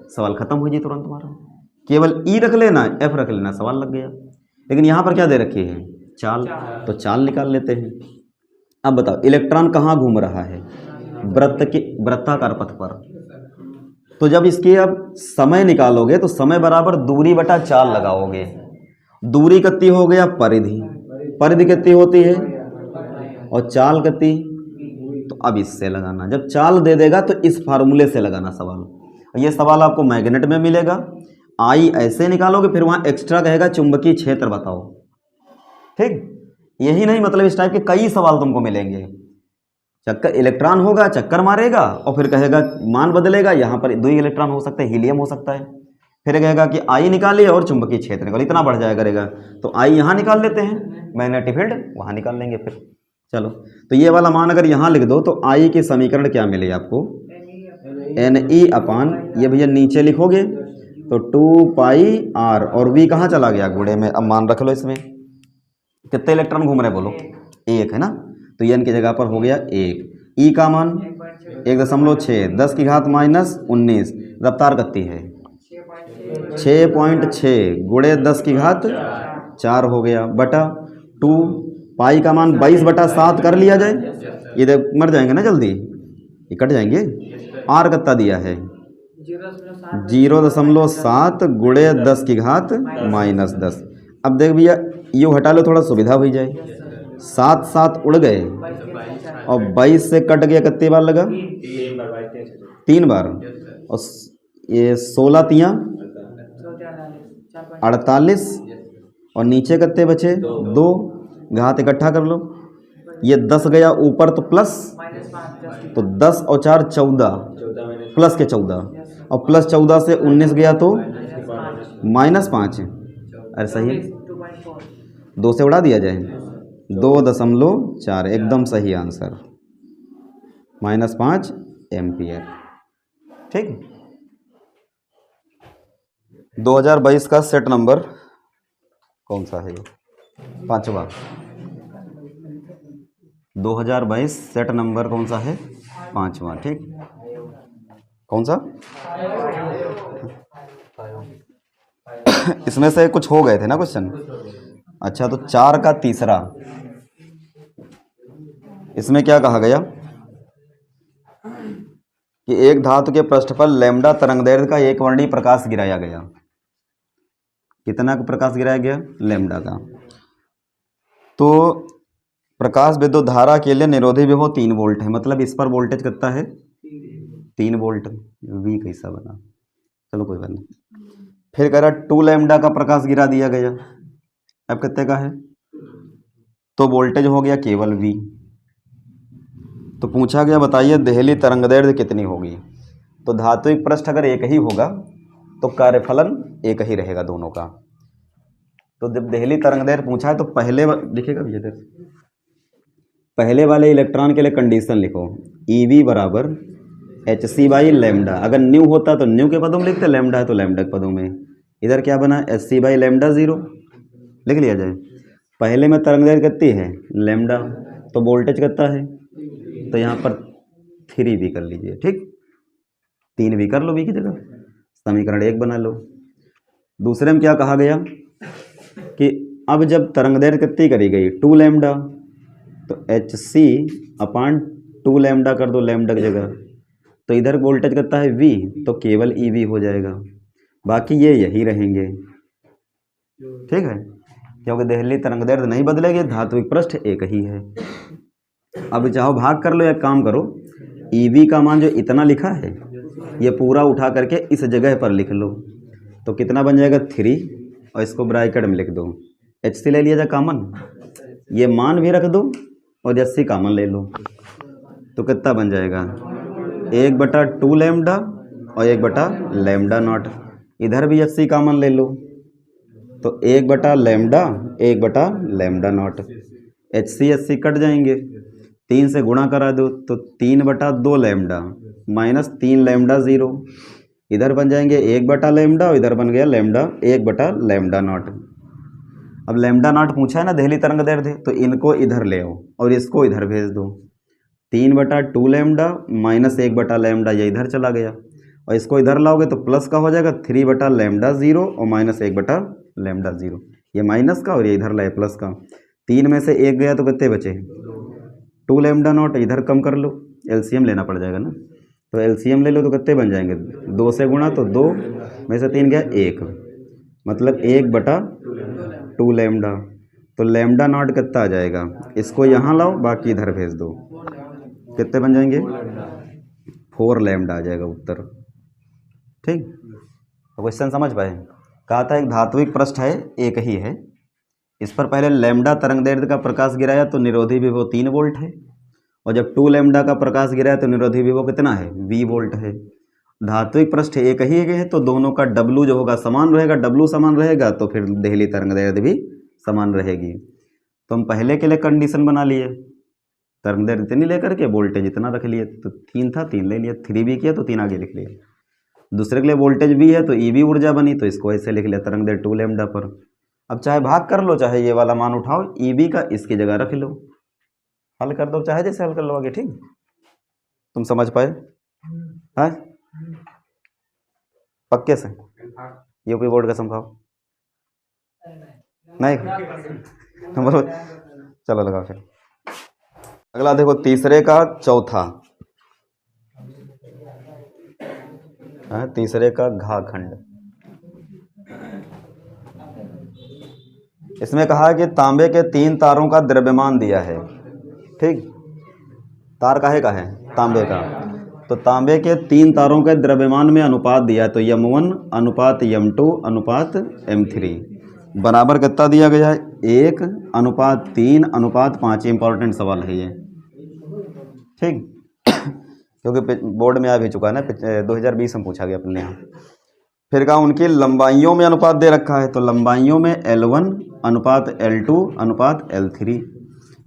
सवाल खत्म हो जाए तुरंत तुम्हारा। केवल E रख लेना, F रख लेना, सवाल लग गया। लेकिन यहाँ पर क्या दे रखी है, चाल, तो चाल निकाल लेते हैं। अब बताओ इलेक्ट्रॉन कहाँ घूम रहा है, वृत्ताकार पथ पर। तो जब इसके अब समय निकालोगे तो समय बराबर दूरी बटा चाल लगाओगे। दूरी कितनी हो गया, परिधि, परिधि कितनी होती है, और चाल कितनी, तो अब इससे लगाना। जब चाल दे देगा तो इस फार्मूले से लगाना सवाल। ये सवाल आपको मैग्नेट में मिलेगा, I ऐसे निकालोगे, फिर वहाँ एक्स्ट्रा कहेगा चुंबकीय क्षेत्र बताओ। ठीक, यही नहीं, मतलब इस टाइप के कई सवाल तुमको मिलेंगे। चक्कर, इलेक्ट्रॉन होगा, चक्कर मारेगा और फिर कहेगा मान बदलेगा, यहाँ पर 2 इलेक्ट्रॉन हो सकते हैं, हीलियम हो सकता है, फिर कहेगा कि आई निकालिए और चुंबकीय क्षेत्र निकालिए, इतना बढ़ जाया करेगा। तो आई यहाँ निकाल लेते हैं, मैग्नेटिक फील्ड वहाँ निकाल लेंगे फिर। चलो, तो ये वाला मान अगर यहाँ लिख दो तो आई की समीकरण क्या मिले आपको, एन ई अपान, ये भैया नीचे लिखोगे तो 2 पाई आर, और वी कहाँ चला गया, गुणे में। अब मान रख लो, इसमें कितने इलेक्ट्रॉन घूम रहे बोलो, एक है ना, तो ये एन की जगह पर हो गया एक। ई का मान 1.6, 10 की घात -19, रफ्तार कितनी है 6.6 गुणे 10 की घात 4 हो गया, बटा 2 पाई का मान 22/7 कर लिया जाए, ये देख मर जाएंगे ना जल्दी, ये कट जाएंगे। आर कितना दिया है 0.7 गुणे 10 की घात -10। अब देख भैया ये हटा लो, थोड़ा सुविधा हो जाए, 7 7 उड़ गए और 22 से कट गया, कितनी बार लगा 3 बार, और ये 16 तियाँ 48, और नीचे कितने बचे 2, घात इकट्ठा कर लो, ये 10 गया ऊपर तो प्लस, तो 10 और 4 14, प्लस के 14, और प्लस 14 से 19 गया तो -5, अरे सही है, 2 से उड़ा दिया जाए, 2.4, एकदम सही आंसर, -5 एम्पियर। ठीक, 2022 का सेट नंबर कौन सा है, 5वां। 2022 सेट नंबर कौन सा है, 5वां। ठीक, कौन सा इसमें से कुछ हो गए थे ना क्वेश्चन। अच्छा, तो 4 का तीसरा, इसमें क्या कहा गया कि एक धातु के पृष्ठ पर लैम्डा तरंगदैर्घ्य का एक वर्णीय प्रकाश गिराया गया। कितना का प्रकाश गिराया गया, लैम्डा का। तो प्रकाश विद्युत धारा के लिए निरोधी विभव 3 वोल्ट है, मतलब इस पर वोल्टेज कितना है 3 वोल्ट। वी कैसा बना, चलो कोई बात नहीं। फिर कह रहा 2 लैम्डा का प्रकाश गिरा दिया गया, अब कितने का है, तो वोल्टेज हो गया केवल वी। तो पूछा गया बताइए देहली तरंगदैर्घ्य कितनी होगी। तो धात्विक पृष्ठ अगर एक ही होगा तो कार्यफलन एक ही रहेगा दोनों का। तो जब देहली तरंगदैर्घ्य पूछा है तो पहले लिखेगा भैया इधर, पहले वाले इलेक्ट्रॉन के लिए कंडीशन लिखो, EV बराबर hc/λ। अगर न्यू होता तो न्यू के पदों में लिखते, लैम्डा है तो लैम्डा के पदों में। इधर क्या बना hc/λ 0 लिख लिया जाए। पहले में तरंगदैर्घ्य कितनी है लैम्डा, तो वोल्टेज कितना है, तो यहाँ पर 3 भी कर लीजिए। ठीक, 3 भी कर लो वी की जगह, समीकरण 1 बना लो। दूसरे में क्या कहा गया कि अब जब तरंगदैर्घ्य कितनी करी गई 2 लैम्डा, तो hc/2 लैम्डा कर दो लैम्डा की जगह, तो इधर वोल्टेज कितना है V, तो केवल EV हो जाएगा, बाकी ये यही रहेंगे। ठीक है, क्योंकि देहली तरंगदैर्घ्य नहीं बदलेगी, धात्विक पृष्ठ एक ही है। अब चाहो भाग कर लो या काम करो, EV का मान जो इतना लिखा है ये पूरा उठा करके इस जगह पर लिख लो, तो कितना बन जाएगा 3, और इसको ब्रैकेट में लिख दो, HC ले लिया जाए कॉमन, ये मान भी रख दो और HC कॉमन ले लो, तो कितना बन जाएगा 1/2 लैम्डा और 1/λ नॉट। इधर भी HC कॉमन ले लो, तो 1/λ 1/λ नॉट, HC कट जाएंगे, 3 से गुणा करा दो तो 3/2 लैम्डा -3 लैम्डा 0, इधर बन जाएंगे 1/λ और इधर बन गया लैम्डा 1/λ नॉट। अब लैम्डा नॉट पूछा है ना देहली तरंगदैर्घ्य, तो इनको इधर ले आओ और इसको इधर भेज दो, 3/2 लैम्डा -1/λ ये इधर चला गया, और इसको इधर लाओगे तो प्लस का हो जाएगा 3/λ 0 और -1/λ 0, ये माइनस का और ये इधर लाए प्लस का, 3 में से 1 गया तो कितने बचे 2 लैम्डा नॉट, इधर कम कर लो, LCM लेना पड़ जाएगा ना, तो LCM ले लो तो कितने बन जाएंगे 2 से गुणा, तो 2 में से 3 गया 1, मतलब 1/2 लैम्डा, तो लैम्डा नॉट कितना आ जाएगा, इसको यहाँ लाओ बाकी इधर भेज दो, कितने बन जाएंगे 4 लैम्डा आ जाएगा उत्तर। ठीक, तो क्वेश्चन समझ पाए। कहा था एक धात्विक पृष्ठ है एक ही है, इस पर पहले लैम्डा तरंगदैर्घ्य का प्रकाश गिराया तो निरोधी विभव 3 वोल्ट है, और जब 2 लैम्डा का प्रकाश गिराया तो निरोधी विभव कितना है V वोल्ट है, धात्विक पृष्ठ एक ही है तो दोनों का W जो होगा समान रहेगा, W समान रहेगा तो फिर देहली तरंगदैर्घ्य भी समान रहेगी। तो हम पहले के लिए कंडीशन बना लिए, तरंगदैर्घ्य इतनी लेकर के वोल्टेज इतना रख लिए, तो 3 था 3 ले लिया, 3 भी किया तो 3 आगे लिख लिया। दूसरे के लिए वोल्टेज भी है तो ई भी ऊर्जा बनी तो इसको ऐसे लिख लिया, तरंगदैर्घ्य 2 लैम्डा पर। अब चाहे भाग कर लो, चाहे ये वाला मान उठाओ, ई बी का इसकी जगह रख लो, हल कर दो, चाहे जैसे हल कर लो आगे। ठीक, तुम समझ पाए? हाँ, पक्के से यूपी बोर्ड का समझाओ नहीं बोलो, चलो लगाओ फिर। अगला देखो, तीसरे का चौथा है, तीसरे का घा खंड। इसमें कहा है कि तांबे के 3 तारों का द्रव्यमान दिया है। ठीक, तार काहे का है? तांबे का। तो तांबे के 3 तारों के द्रव्यमान में अनुपात दिया है, तो m1 अनुपात m2 अनुपात m3 बराबर कितना दिया गया है? 1 अनुपात 3 अनुपात 5। इंपॉर्टेंट सवाल है ये। ठीक, क्योंकि बोर्ड में आ भी चुका है ना, 2020 में पूछा गया अपने यहाँ। फिर कहा उनकी लंबाइयों में अनुपात दे रखा है, तो लंबाइयों में L1 अनुपात L2 अनुपात L3।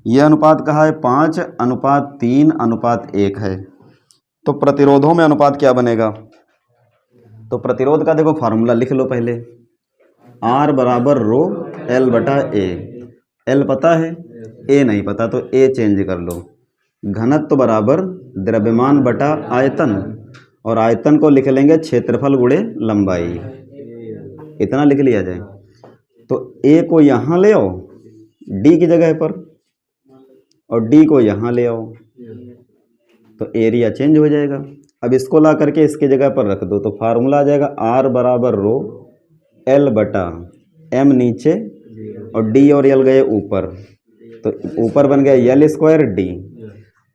यह अनुपात कहा है 5 अनुपात 3 अनुपात 1 है। तो प्रतिरोधों में अनुपात क्या बनेगा? तो प्रतिरोध का देखो फार्मूला लिख लो पहले, R बराबर रो L बटा A। L पता है, A नहीं पता, तो A चेंज कर लो। घनत्व बराबर द्रव्यमान बटा आयतन, और आयतन को लिख लेंगे क्षेत्रफल गुणे लंबाई, इतना लिख लिया जाए। तो A को यहाँ ले आओ D की जगह पर, और D को यहाँ ले आओ, तो एरिया चेंज हो जाएगा। अब इसको ला करके इसकी जगह पर रख दो, तो फार्मूला आ जाएगा R बराबर रो L बटा M नीचे, और D और L गए ऊपर, तो ऊपर बन गया L स्क्वायर D।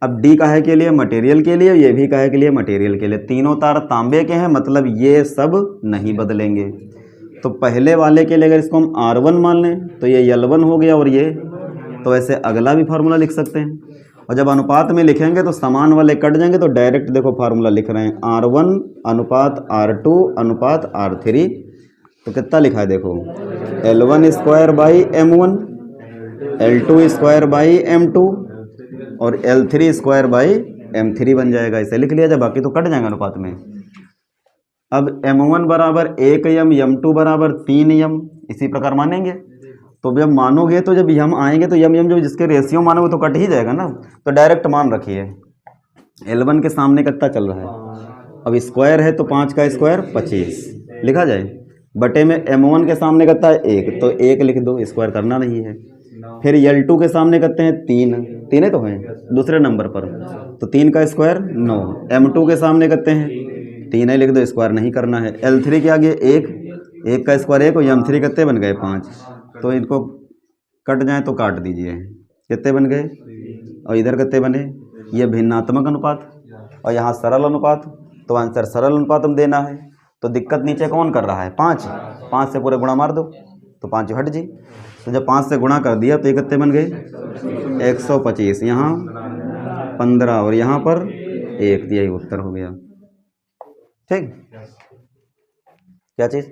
अब D काहे के लिए? मटेरियल के लिए, ये भी काहे के लिए? मटेरियल के लिए। तीनों तार तांबे के हैं, मतलब ये सब नहीं बदलेंगे। तो पहले वाले के लिए अगर इसको हम R1 मान लें तो ये L1 हो गया, और ये तो ऐसे अगला भी फार्मूला लिख सकते हैं। और जब अनुपात में लिखेंगे तो समान वाले कट जाएंगे, तो डायरेक्ट देखो फार्मूला लिख रहे हैं, R1 अनुपात R2 अनुपात R3। तो कितना लिखा है देखो, L1 square by M1, L2 square by M2 और L3 स्क्वायर बाई M3 बन जाएगा। इसे लिख लिया जाए, बाकी तो कट जाएगा अनुपात में। अब M1 बराबर 1m, M2 बराबर 3m, इसी प्रकार मानेंगे। तो जब मानोगे तो जब हम आएंगे तो यम जब जिसके रेशियो मानोगे तो कट ही जाएगा ना, तो डायरेक्ट मान रखिए। L1 के सामने कितना चल रहा है? अब स्क्वायर है तो 5 का स्क्वायर 25 लिखा जाए, बटे में M1 के सामने कितना है? 1, तो 1 लिख दो, स्क्वायर करना नहीं है। फिर L2 के सामने करते हैं 3 है तो हैं दूसरे नंबर पर, तो 3 का स्क्वायर 9। M2 के सामने करते हैं 3 लिख दो, स्क्वायर नहीं करना है। L3 के आगे 1 का स्क्वायर 1 और M3 कितने बन गए? 5। तो इनको कट जाए तो काट दीजिए, कितने बन गए? और इधर कितने बने? ये भिन्नात्मक अनुपात और यहाँ सरल अनुपात। तो आंसर सरल अनुपात हम देना है। तो दिक्कत नीचे कौन कर रहा है? 5 से पूरे गुणा मार दो, तो 5 हट जी। तो जब 5 से गुणा कर दिया तो ये कितने बन गए? 125। यहाँ 15 और यहाँ पर 1, यही उत्तर हो गया। ठीक, क्या चीज़?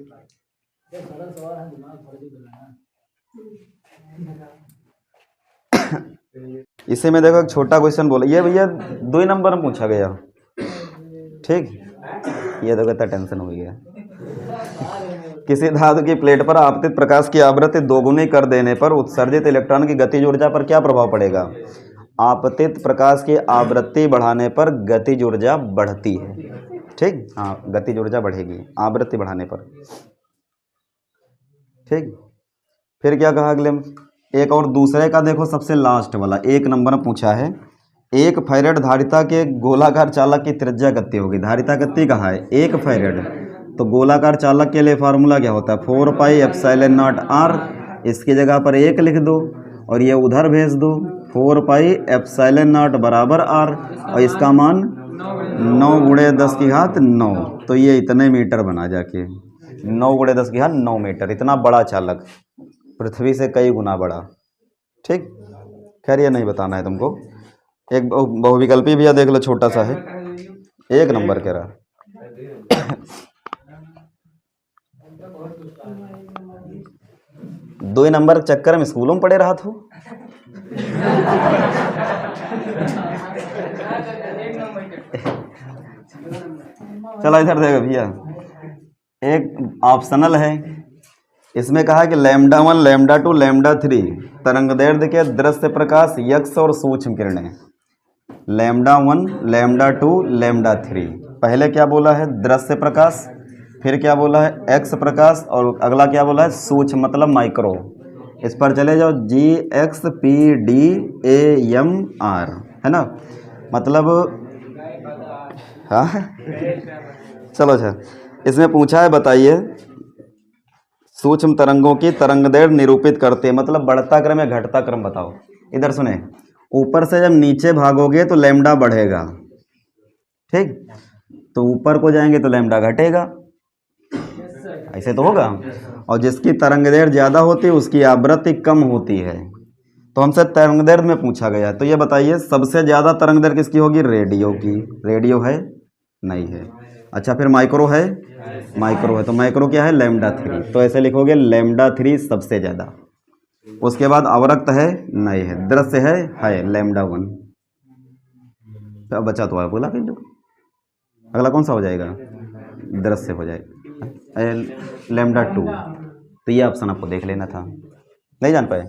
इसे में देखो एक छोटा क्वेश्चन बोला, ये भैया 2 नंबर में पूछा गया। ठीक, ये देखो इतना टेंशन हो गया। किसी धातु की प्लेट पर आपतित प्रकाश की आवृत्ति दोगुनी कर देने पर उत्सर्जित इलेक्ट्रॉन की गतिज ऊर्जा पर क्या प्रभाव पड़ेगा? आपतित प्रकाश की आवृत्ति बढ़ाने पर गतिज ऊर्जा बढ़ती है। ठीक, हाँ, गतिज ऊर्जा बढ़ेगी आवृत्ति बढ़ाने पर। ठीक, फिर क्या कहा अगले में? एक और दूसरे का देखो, सबसे लास्ट वाला 1 नंबर में पूछा है। 1 फैरेड धारिता के गोलाकार चालक की त्रिज्या कितनी होगी? धारिता कितनी कहा है? 1 फैरेड। तो गोलाकार चालक के लिए फार्मूला क्या होता है? 4 पाई एप्सिलॉन नॉट r। इसकी जगह पर 1 लिख दो और ये उधर भेज दो, 4 पाई एप्सिलॉन नॉट बराबर r, और इसका मान 9 गुणे 10 की घात 9। तो ये इतने मीटर बना जाके, 9 गुणे 10 की घात 9 मीटर। इतना बड़ा चालक, पृथ्वी से कई गुना बड़ा। ठीक, खैर ये नहीं बताना है तुमको। एक बहुविकल्पी भैया देख लो, छोटा सा है, 1 नंबर कह रहा। दो नंबर के चक्कर में स्कूलों में पढ़े रहा था। चलो इधर देखो भैया, एक ऑप्शनल है, इसमें कहा कि लैम्डा 1 लैम्डा 2 लैम्डा 3 तरंगदैर्ध्य के दृश्य प्रकाश यक्ष और सूक्ष्म किरणें। लैम्डा 1 लैम्डा 2 लैम्डा 3, पहले क्या बोला है दृश्य प्रकाश, फिर क्या बोला है एक्स प्रकाश, और अगला क्या बोला है सूक्ष्म मतलब माइक्रो। इस पर चले जाओ, GXPDAMR है ना, मतलब हाँ चलो अच्छा, इसमें पूछा है बताइए सूक्ष्म तरंगों की तरंगदैर्ध्य निरूपित करते हैं, मतलब बढ़ता क्रम या घटता क्रम बताओ। इधर सुने, ऊपर से जब नीचे भागोगे तो लैम्डा बढ़ेगा, ठीक, तो ऊपर को जाएंगे तो लैम्डा घटेगा, ऐसे तो होगा। और जिसकी तरंगदैर्ध्य ज़्यादा होती है उसकी आवृत्ति कम होती है। तो हमसे तरंगदैर्ध्य में पूछा गया, तो ये बताइए सबसे ज़्यादा तरंगदैर्ध्य किसकी होगी, रेडियो की। रेडियो है नहीं है। अच्छा फिर माइक्रो है, माइक्रो है, तो माइक्रो क्या है लैम्डा 3, तो ऐसे लिखोगे लैम्डा 3 सबसे ज़्यादा। उसके बाद अवरक्त है नहीं है, दृश्य है लैम्डा 1। तो बचा तो है बोला कि अगला कौन सा हो जाएगा, दृश्य हो जाएगा लैम्डा 2। तो ये ऑप्शन आपको देख लेना था, नहीं जान पाए।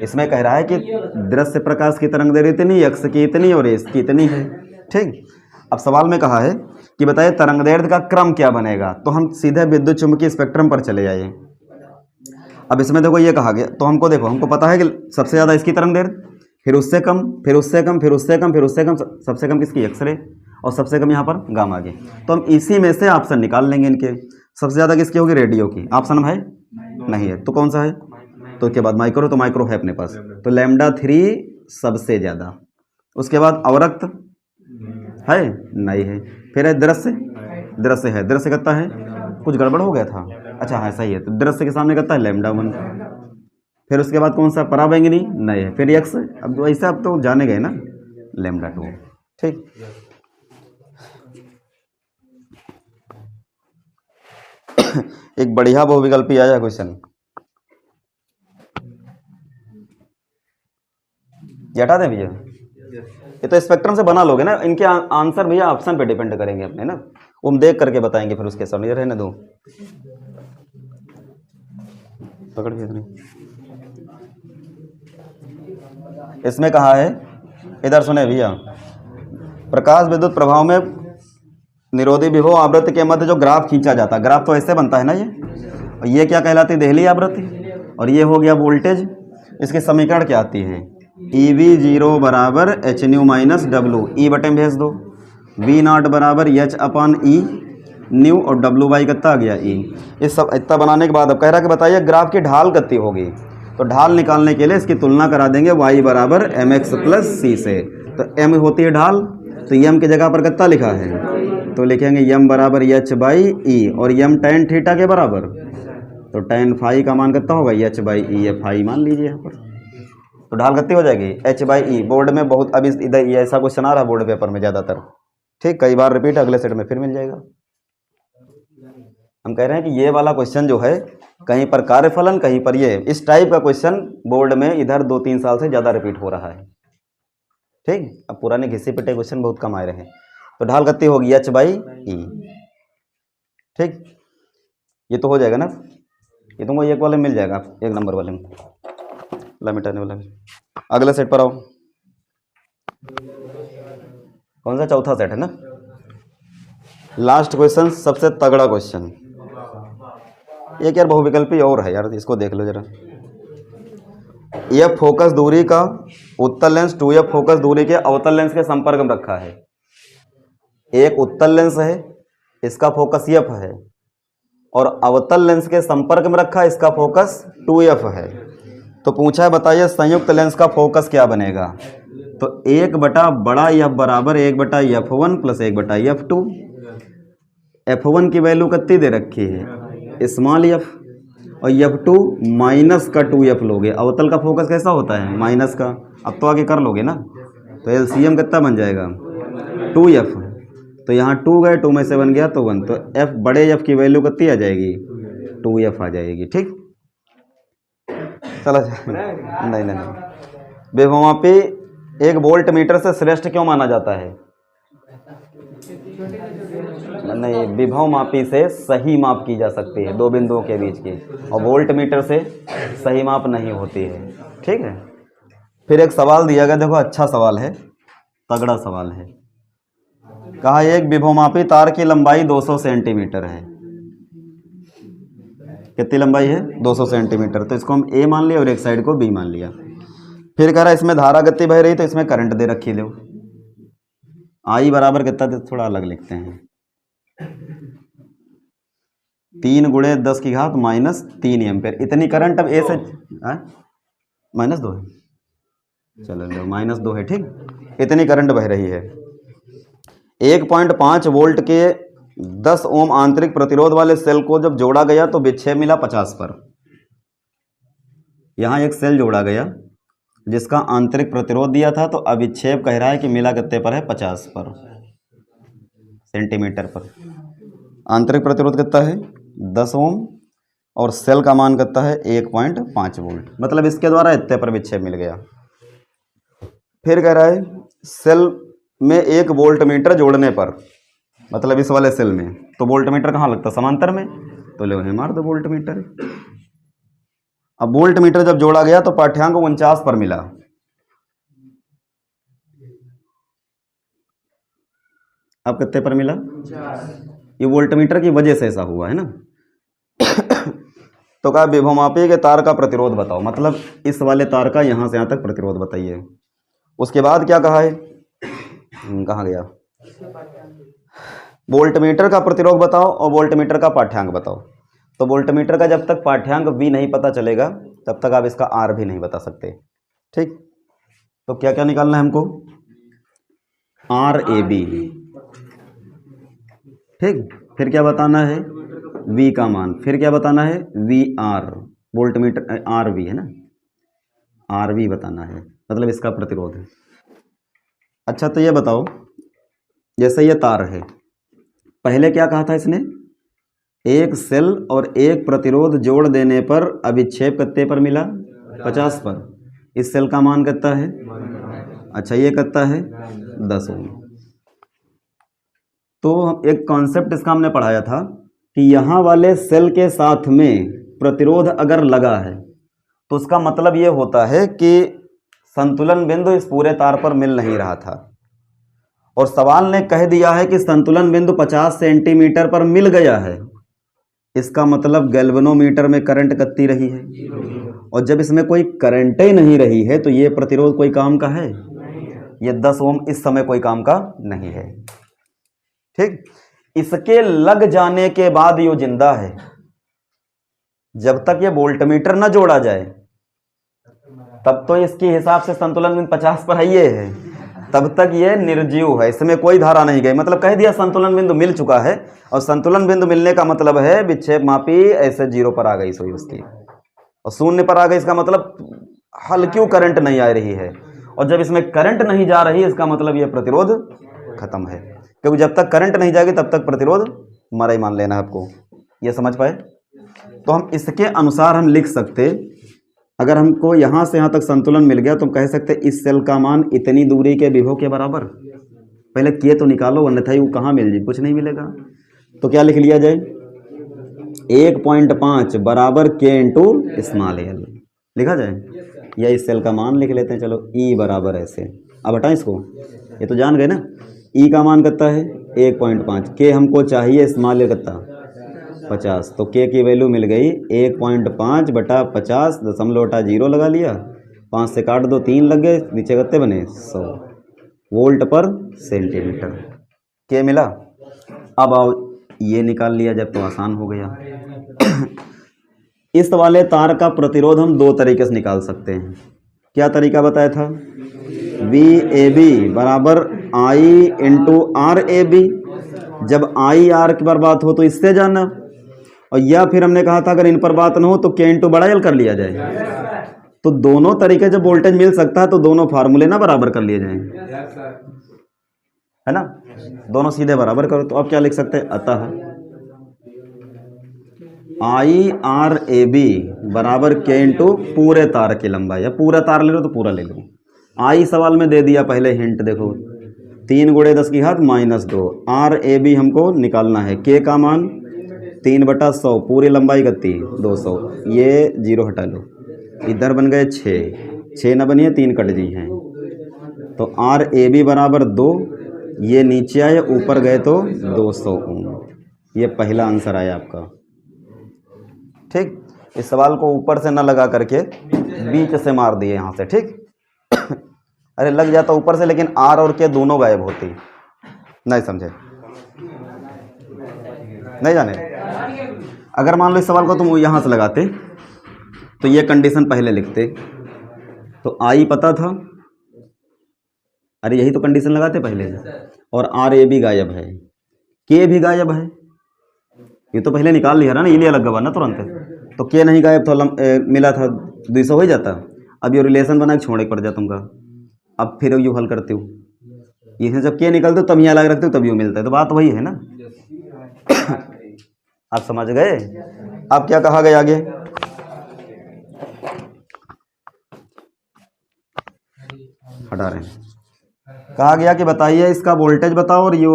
इसमें कह रहा है कि दृश्य प्रकाश की तरंगदैर्ध्य इतनी, एक्स की इतनी और एस की इतनी है, ठीक। अब सवाल में कहा है कि बताइए तरंगदैर्ध्य का क्रम क्या बनेगा, तो हम सीधे विद्युत चुम्बकीय स्पेक्ट्रम पर चले जाइए। अब इसमें देखो ये कहा गया, तो हमको देखो, हमको पता है कि सबसे ज़्यादा इसकी तरंगदैर्ध्य, फिर उससे कम, फिर उससे कम, फिर उससे कम, फिर उससे कम, सबसे कम किसकी एक्सरे, और सबसे कम यहाँ पर गामा की। तो हम इसी में से ऑप्शन निकाल लेंगे इनके। सबसे ज़्यादा किसकी होगी, रेडियो की। ऑप्शन में है नहीं है, तो कौन सा है, तो उसके बाद माइक्रो, तो माइक्रो है अपने पास, तो लैम्डा 3 सबसे ज़्यादा। उसके बाद अवरक्त है नहीं है, फिर है दृश्य, दृश्य है, दृश्य कितना है, कुछ गड़बड़ हो गया था, अच्छा हाँ सही है, तो दृश्य के सामने कितना है लैम्डा 1। फिर उसके बाद कौन सा, पराबैंगनी नहीं है, फिर एक्स, अब ऐसा आप तो जाने गए ना, लैम्डा 2, ठीक। एक बढ़िया बहुविकल्पी आया क्वेश्चन, ये हटा दें भैया, ये तो स्पेक्ट्रम से बना लोगे ना, इनके आंसर भैया ऑप्शन पे डिपेंड करेंगे अपने ना, वो हम देख करके बताएंगे फिर उसके सामने रहने दो, पकड़ के नहीं। इसमें कहा है, इधर सुने भैया, प्रकाश विद्युत प्रभाव में निरोधी विभव आवृत्ति के मध्य जो ग्राफ खींचा जाता है, ग्राफ तो ऐसे बनता है ना ये, और ये क्या कहलाती है, देहली आवृत्ति, और ये हो गया वोल्टेज। इसके समीकरण क्या आती है, EV0 बराबर HNU माइनस W, ई बटे में भेज दो, V0 बराबर H अपन E न्यू, और W बाई कितना आ गया E। इस सब इतना बनाने के बाद अब कह रहा है कि बताइए ग्राफ की ढाल कितनी होगी, तो ढाल निकालने के लिए इसकी तुलना करा देंगे y बराबर mx प्लस c से। तो m होती है ढाल, तो m की जगह पर कितना लिखा है, तो लिखेंगे m बराबर h बाई ई, और m tan थीटा के बराबर, तो tan फाई का मान कितना होगा, h बाई ई, ये फाई मान लीजिए यहाँ पर, तो ढाल कितनी हो जाएगी, h बाई ई। बोर्ड में बहुत, अभी इधर ये ऐसा क्वेश्चन आ रहा है बोर्ड पेपर में ज़्यादातर, ठीक, कई बार रिपीट, अगले सेट में फिर मिल जाएगा। हम कह रहे हैं कि ये वाला क्वेश्चन जो है कहीं पर कार्यफलन, कहीं पर ये, इस टाइप का क्वेश्चन बोर्ड में इधर 2-3 साल से ज़्यादा रिपीट हो रहा है, ठीक। अब पुराने घिसे पिटे क्वेश्चन बहुत कम आए रहे हैं। तो ढाल कितनी होगी, h बाई ई, ठीक। ये तो हो जाएगा ना, ये तुमको एक वाले में मिल जाएगा, 1 नंबर वाले में, ला मिटाने वाला। अगले सेट पर आओ, कौन सा, चौथा सेट है ना, लास्ट क्वेश्चन, सबसे तगड़ा क्वेश्चन। एक यार बहुविकल्पी और है यार, इसको देख लो जरा। यह फोकस दूरी का उत्तल लेंस 2f फोकस दूरी के अवतल लेंस के संपर्क में रखा है। एक उत्तल लेंस है, इसका फोकस f है, और अवतल लेंस के संपर्क में रखा है, इसका फोकस 2f है। तो पूछा है बताइए संयुक्त लेंस का फोकस क्या बनेगा, तो 1 बटा बड़ा f बराबर 1 बटा f1 प्लस 1 बटा f2। f1 की वैल्यू कितनी दे रखी है, स्मॉल f, और f2 माइनस का 2f लोगे। अवतल का फोकस कैसा होता है, माइनस का, अब तो आगे कर लोगे ना, तो LCM कितना बन जाएगा 2f, तो यहाँ 2 गए, 2 में से 1 गया तो 1, तो एफ बड़े एफ की वैल्यू कितनी आ जाएगी, 2f आ जाएगी। ठीक, चला जाए। नहीं नहीं नहीं, विभवमापी एक वोल्ट मीटर से श्रेष्ठ क्यों माना जाता है? नहीं, विभव मापी से सही माप की जा सकती है दो बिंदुओं के बीच की, और वोल्ट मीटर से सही माप नहीं होती है। ठीक है, फिर एक सवाल दिया गया, देखो अच्छा सवाल है, तगड़ा सवाल है। कहा एक विभवमापी तार की लंबाई 200 सेंटीमीटर है। कितनी लंबाई है? 200 सेंटीमीटर। तो इसको हम ए मान लिया और एक साइड को बी मान लिया। फिर कह रहा है इसमें धारा गति बह रही, तो इसमें करंट दे रखी लो। आई बराबर कितना दे, थोड़ा अलग लिखते हैं, 3 × 10⁻³ -3 एम्पेयर। इतनी करंट अब ए से -2 है, चलो लो -2 है। ठीक, इतनी करंट बह रही है। 1.5 वोल्ट के 10 ओम आंतरिक प्रतिरोध वाले सेल को जब जोड़ा गया तो विक्षेप मिला 50 पर। यहां एक सेल जोड़ा गया जिसका आंतरिक प्रतिरोध दिया था, तो अविक्षेप कह रहा है कि मिला कितने पर है, 50 पर सेंटीमीटर पर। आंतरिक प्रतिरोध कितना है, 10 ओम, और सेल का मान कितना है, 1.5 वोल्ट। मतलब इसके द्वारा इतने पर विक्षेप मिल गया। फिर कह रहा है सेल में एक वोल्ट मीटर जोड़ने पर, मतलब इस वाले सेल में, तो वोल्ट मीटर कहाँ लगता है, समांतर में, तो ले मार दो वोल्ट मीटर। अब वोल्ट मीटर जब जोड़ा गया तो पाठ्यांक 49 पर मिला। अब कितने पर मिला, ये वोल्ट मीटर की वजह से ऐसा हुआ है ना। तो कहा विभवमापी के तार का प्रतिरोध बताओ, मतलब इस वाले तार का यहां से यहां तक प्रतिरोध बताइए। उसके बाद क्या कहा है, कहाँ गया, वोल्ट मीटर का प्रतिरोध बताओ और वोल्ट मीटर का पाठ्यांक बताओ। तो वोल्ट मीटर का जब तक पाठ्यांक भी नहीं पता चलेगा तब तक आप इसका आर भी नहीं बता सकते। ठीक, तो क्या क्या निकालना है हमको, आर ए बी। ठीक, फिर क्या बताना है, वी का मान, फिर क्या बताना है, V R, voltmeter R V है ना, आर वी बताना है, मतलब इसका प्रतिरोध है। अच्छा, तो ये बताओ, जैसे ये तार है, पहले क्या कहा था इसने, एक सेल और एक प्रतिरोध जोड़ देने पर अविक्षेप कितने पर मिला, 50 पर। इस सेल का मान कितना है, अच्छा ये कितना है, 10 ओम। तो एक कॉन्सेप्ट इसका हमने पढ़ाया था कि यहाँ वाले सेल के साथ में प्रतिरोध अगर लगा है तो उसका मतलब ये होता है कि संतुलन बिंदु इस पूरे तार पर मिल नहीं रहा था, और सवाल ने कह दिया है कि संतुलन बिंदु 50 सेंटीमीटर पर मिल गया है। इसका मतलब गैल्वेनोमीटर में करंट कितनी रही है, और जब इसमें कोई करंट ही नहीं रही है तो ये प्रतिरोध कोई काम का है, ये 10 ओम इस समय कोई काम का नहीं है। ठीक, इसके लग जाने के बाद ये जिंदा है। जब तक ये वोल्टमीटर न जोड़ा जाए तब तो इसके हिसाब से संतुलन बिंदु 50 पर है, ये है, तब तक ये निर्जीव है, इसमें कोई धारा नहीं गई। मतलब कह दिया संतुलन बिंदु मिल चुका है, और संतुलन बिंदु मिलने का मतलब है विक्षेप मापी ऐसे 0 पर आ गई, सोई उसकी, और 0 पर आ गई, इसका मतलब हल्की करंट नहीं आ रही है। और जब इसमें करंट नहीं जा रही, इसका मतलब ये प्रतिरोध खत्म है, क्योंकि जब तक करंट नहीं जाएगी तब तक प्रतिरोध मरा ही मान लेना है आपको। ये समझ पाए? तो हम इसके अन्सार हम लिख सकते, अगर हमको यहाँ से यहाँ तक संतुलन मिल गया तो हम कह सकते इस सेल का मान इतनी दूरी के विभव के बराबर। पहले के तो निकालो, अन्यथा वो कहाँ मिल जाए, कुछ नहीं मिलेगा। तो क्या लिख लिया जाए, 1.5 बराबर के इंटू स्मॉल एल लिखा जाए, या इस सेल का मान लिख लेते हैं। चलो ई बराबर ऐसे, अब हटाएं इसको, ये तो जान गए ना। ई का मान कितना है 1.5, के हमको चाहिए स्मॉल एल कितना 50, तो के की वैल्यू मिल गई 1.5 बटा 50, दशमलव हटा 0 लगा लिया, 5 से काट दो 3 लग गए, नीचे कितने बने 100 वोल्ट पर सेंटीमीटर, के मिला। अब आओ ये निकाल लिया जब, तो आसान हो गया। इस वाले तार का प्रतिरोध हम दो तरीके से निकाल सकते हैं। क्या तरीका बताया था, वी ए बी बराबर आई इंटू आर ए बी। जब आई आर की बार बात हो तो इससे जाना, और या फिर हमने कहा था अगर इन पर बात ना हो तो के इंटू बड़ा एल कर लिया जाए। तो दोनों तरीके जब वोल्टेज मिल सकता है तो दोनों फार्मूले ना बराबर कर लिए जाएंगे, है ना। दोनों सीधे बराबर करो तो अब क्या लिख सकते हैं, अतः आई आर ए बी बराबर के इंटू पूरे तार की लंबाई, या पूरा तार ले लो तो पूरा ले लो। आई सवाल में दे दिया पहले हिंट, देखो 3 गुणे 10 की घात -2, आर ए बी हमको निकालना है, के का मान 3/100, पूरी लंबाई कितनी 200, ये 0 हटा लो, इधर बन गए 6 न बनिए 3 कट जी हैं, तो आर ए बी बराबर 2, ये नीचे आए ऊपर गए तो 200 ओम। ये पहला आंसर आया आपका। ठीक, इस सवाल को ऊपर से न लगा करके बीच से मार दिए यहाँ से, ठीक। अरे लग जाता ऊपर से, लेकिन आर और के दोनों गायब होती, नहीं समझे, नहीं जाने। अगर मान लो इस सवाल को तुम यहाँ से लगाते तो ये कंडीशन पहले लिखते, तो आई पता था, अरे यही तो कंडीशन लगाते पहले, और आर ए भी गायब है, के भी गायब है, ये तो पहले निकाल लिया ना, ये लिए अलग गवा ना तुरंत, तो के नहीं गायब तो मिला था 200 हो ही जाता। अब ये रिलेशन बना के छोड़े पड़ जाता तुमका, अब फिर यू हल करते हो, ये जब के निकलते हो तब यहाँ अलग रखते हो तब यू मिलता है, तो बात वही है ना। आप समझ गए। अब क्या कहा गया आगे, हटा रहे हैं, कहा गया कि बताइए इसका वोल्टेज बताओ और ये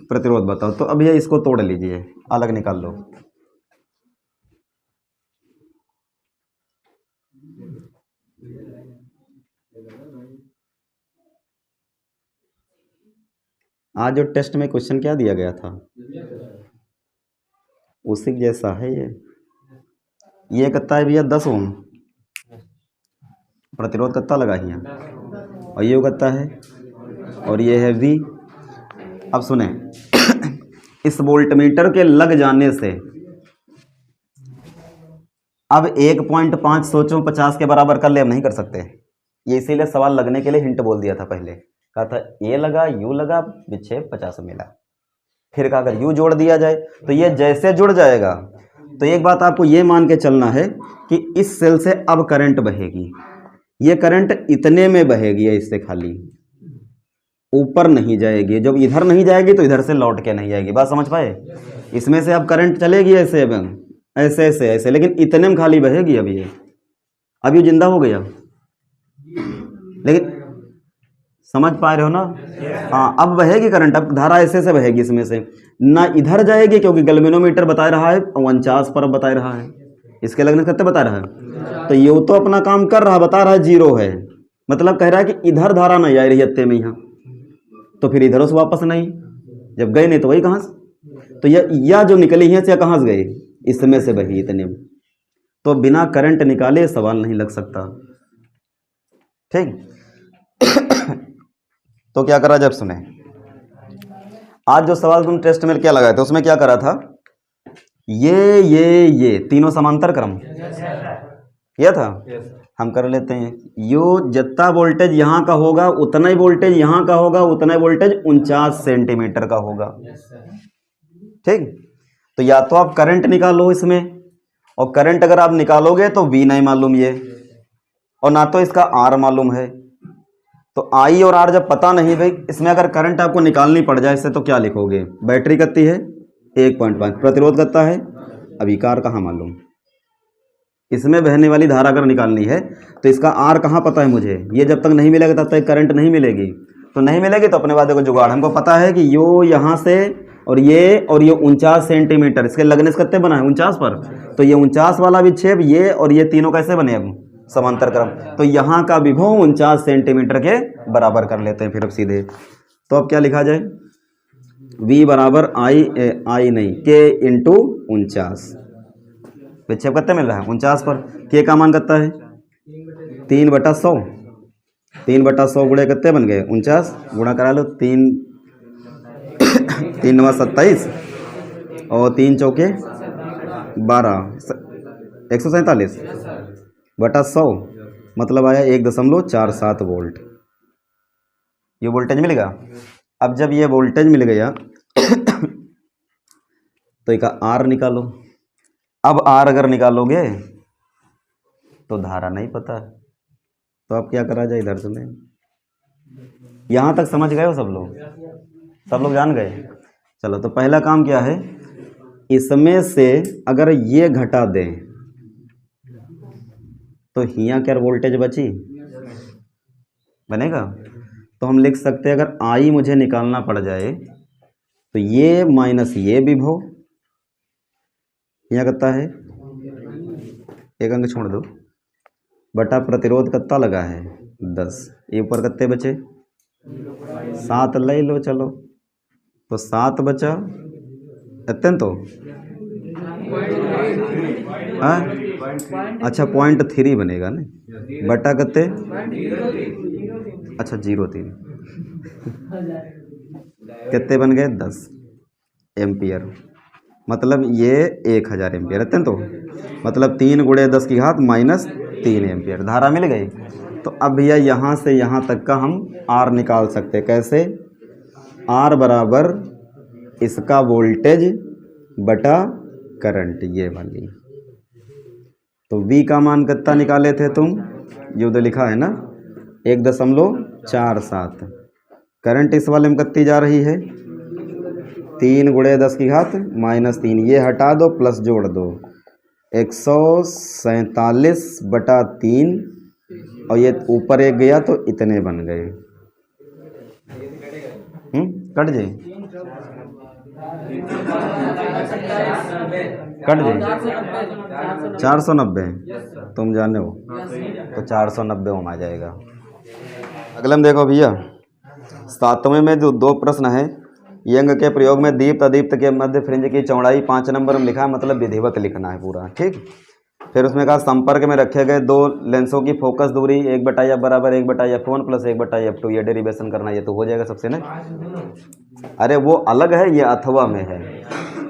प्रतिरोध बताओ, तो अब ये इसको तोड़ लीजिए, अलग निकाल लो। आज जो टेस्ट में क्वेश्चन क्या दिया गया था उसी जैसा है ये कितना है भैया 10 ओम, प्रतिरोध कितना लगा है यहाँ, और ये कितना है, और ये है V। अब सुने इस वोल्टमीटर के लग जाने से अब 1.5 सोचो 50 के बराबर कर ले, अब नहीं कर सकते, ये इसीलिए सवाल लगने के लिए हिंट बोल दिया था पहले, कहा था ए लगा यू लगा विक्षेप 50 मिला, फिर कहा अगर यू जोड़ दिया जाए तो ये जैसे जुड़ जाएगा, तो एक बात आपको ये मान के चलना है कि इस सेल से अब करंट बहेगी, ये करंट इतने में बहेगी, इससे खाली ऊपर नहीं जाएगी, जब इधर नहीं जाएगी तो इधर से लौट के नहीं जाएगी, बात समझ पाए। इसमें से अब करंट चलेगी ऐसे ऐसे ऐसे ऐसे, लेकिन इतने में खाली बहेगी, अब ये जिंदा हो गया, लेकिन समझ पा रहे हो ना। हाँ अब बहेगी करंट, अब धारा ऐसे से बहेगी, इसमें से ना इधर जाएगी क्योंकि गैल्वेनोमीटर बता रहा है 49 पर बता रहा है, इसके लगने कितने बता रहा है, तो ये तो अपना काम कर रहा, बता रहा है 0 है, मतलब कह रहा है कि इधर धारा नहीं आ रही है में यहाँ, तो फिर इधरों से वापस नहीं, जब गए नहीं तो वही कहाँ से, तो या जो निकली है या कहाँ से गई, इसमें से बही इतने में, तो बिना करंट निकाले सवाल नहीं लग सकता, ठीक। तो क्या करा, जब सुने आज जो सवाल तुम टेस्ट में क्या लगाए थे उसमें क्या करा था, ये तीनों समांतर क्रम किया था, हम कर लेते हैं, यो जितना वोल्टेज यहाँ का होगा उतना ही वोल्टेज यहाँ का होगा, उतना ही वोल्टेज 49 सेंटीमीटर का होगा, ठीक। तो या तो आप करंट निकालो इसमें, और करंट अगर आप निकालोगे तो V नहीं मालूम ये, और ना तो इसका R मालूम है, तो I और R जब पता नहीं भाई, इसमें अगर करंट आपको निकालनी पड़ जाए इससे तो क्या लिखोगे, बैटरी कितनी है 1.5, प्रतिरोध कितना है, अभी कार कहाँ मालूम, इसमें बहने वाली धारा अगर निकालनी है तो इसका R कहाँ पता है मुझे, ये जब तक नहीं मिलेगा तब तक करंट नहीं मिलेगी, तो नहीं मिलेगी तो अपने वादे को जुगाड़, हमको पता है कि यो यहाँ से और ये 49 सेंटीमीटर, इसके लगने से कितने बना है 49 पर, तो ये 49 वाला विक्षेप, ये और ये तीनों कैसे बने अब समांतर क्रम, तो यहाँ का विभव 49 सेंटीमीटर के बराबर कर लेते हैं फिर अब सीधे, तो अब क्या लिखा जाए, V बराबर आई नहीं के इंटू 49, विक्षेप कितने मिल रहा है 49 पर, के का मान कितना है 3/100, 3/100 गुणे कितने बन गए 49, गुणा करा लो, 3 9 27 और 3 चौके 12, 147 बटा 100, मतलब आया 1.47 वोल्ट, ये वोल्टेज मिलेगा। अब जब ये वोल्टेज मिल गया तो इसका R निकालो, अब R अगर निकालोगे तो धारा नहीं पता, तो अब क्या करा जाए, इधर से नहीं, यहाँ तक समझ गए हो सब लोग, सब लोग जान गए। चलो तो पहला काम क्या है, इसमें से अगर ये घटा दें तो हियाँ क्या वोल्टेज बची, बनेगा। तो हम लिख सकते हैं अगर आई मुझे निकालना पड़ जाए तो ये माइनस ये विभव, यहाँ कितना है, एक अंक छोड़ दो, बटा प्रतिरोध कितना लगा है 10, ये ऊपर कितने बचे 7 ले लो। चलो तो 7 बचा इतने तो हाँ अच्छा 0.3 बनेगा ना, बटा कितने, अच्छा 0.3 कितने बन गए 10 एम्पियर, मतलब ये 1000 एम्पियर इतने तो, मतलब 3 गुणे 10 की घात -3 एम्पियर धारा मिल गई। तो अब भैया यहाँ से यहाँ तक का हम आर निकाल सकते हैं, कैसे, आर बराबर इसका वोल्टेज बटा करंट, ये वाली। तो V का मान कितना निकाले थे तुम, ये उधर लिखा है ना 1.47, करंट इस वाले में कितनी जा रही है 3 गुणे 10 की घात -3, ये हटा दो प्लस जोड़ दो 147 बटा 3, और ये ऊपर एक गया तो इतने बन गए, कट जाए, कट जाए 490, तुम जाने हो तो 490 ओम आ जाएगा। अगले में देखो भैया 7वें में जो 2 प्रश्न है, यंग के प्रयोग में दीप्त अदीप्त के मध्य फ्रिंज की चौड़ाई 5 नंबर में लिखा है, मतलब विधिवत लिखना है पूरा, ठीक। फिर उसमें कहा संपर्क में रखे गए 2 लेंसों की फोकस दूरी 1/f बराबर 1/f1 प्लस 1/f2, ये डेरिवेशन करना, ये तो हो जाएगा सबसे ना। अरे वो अलग है, ये अथवा में है।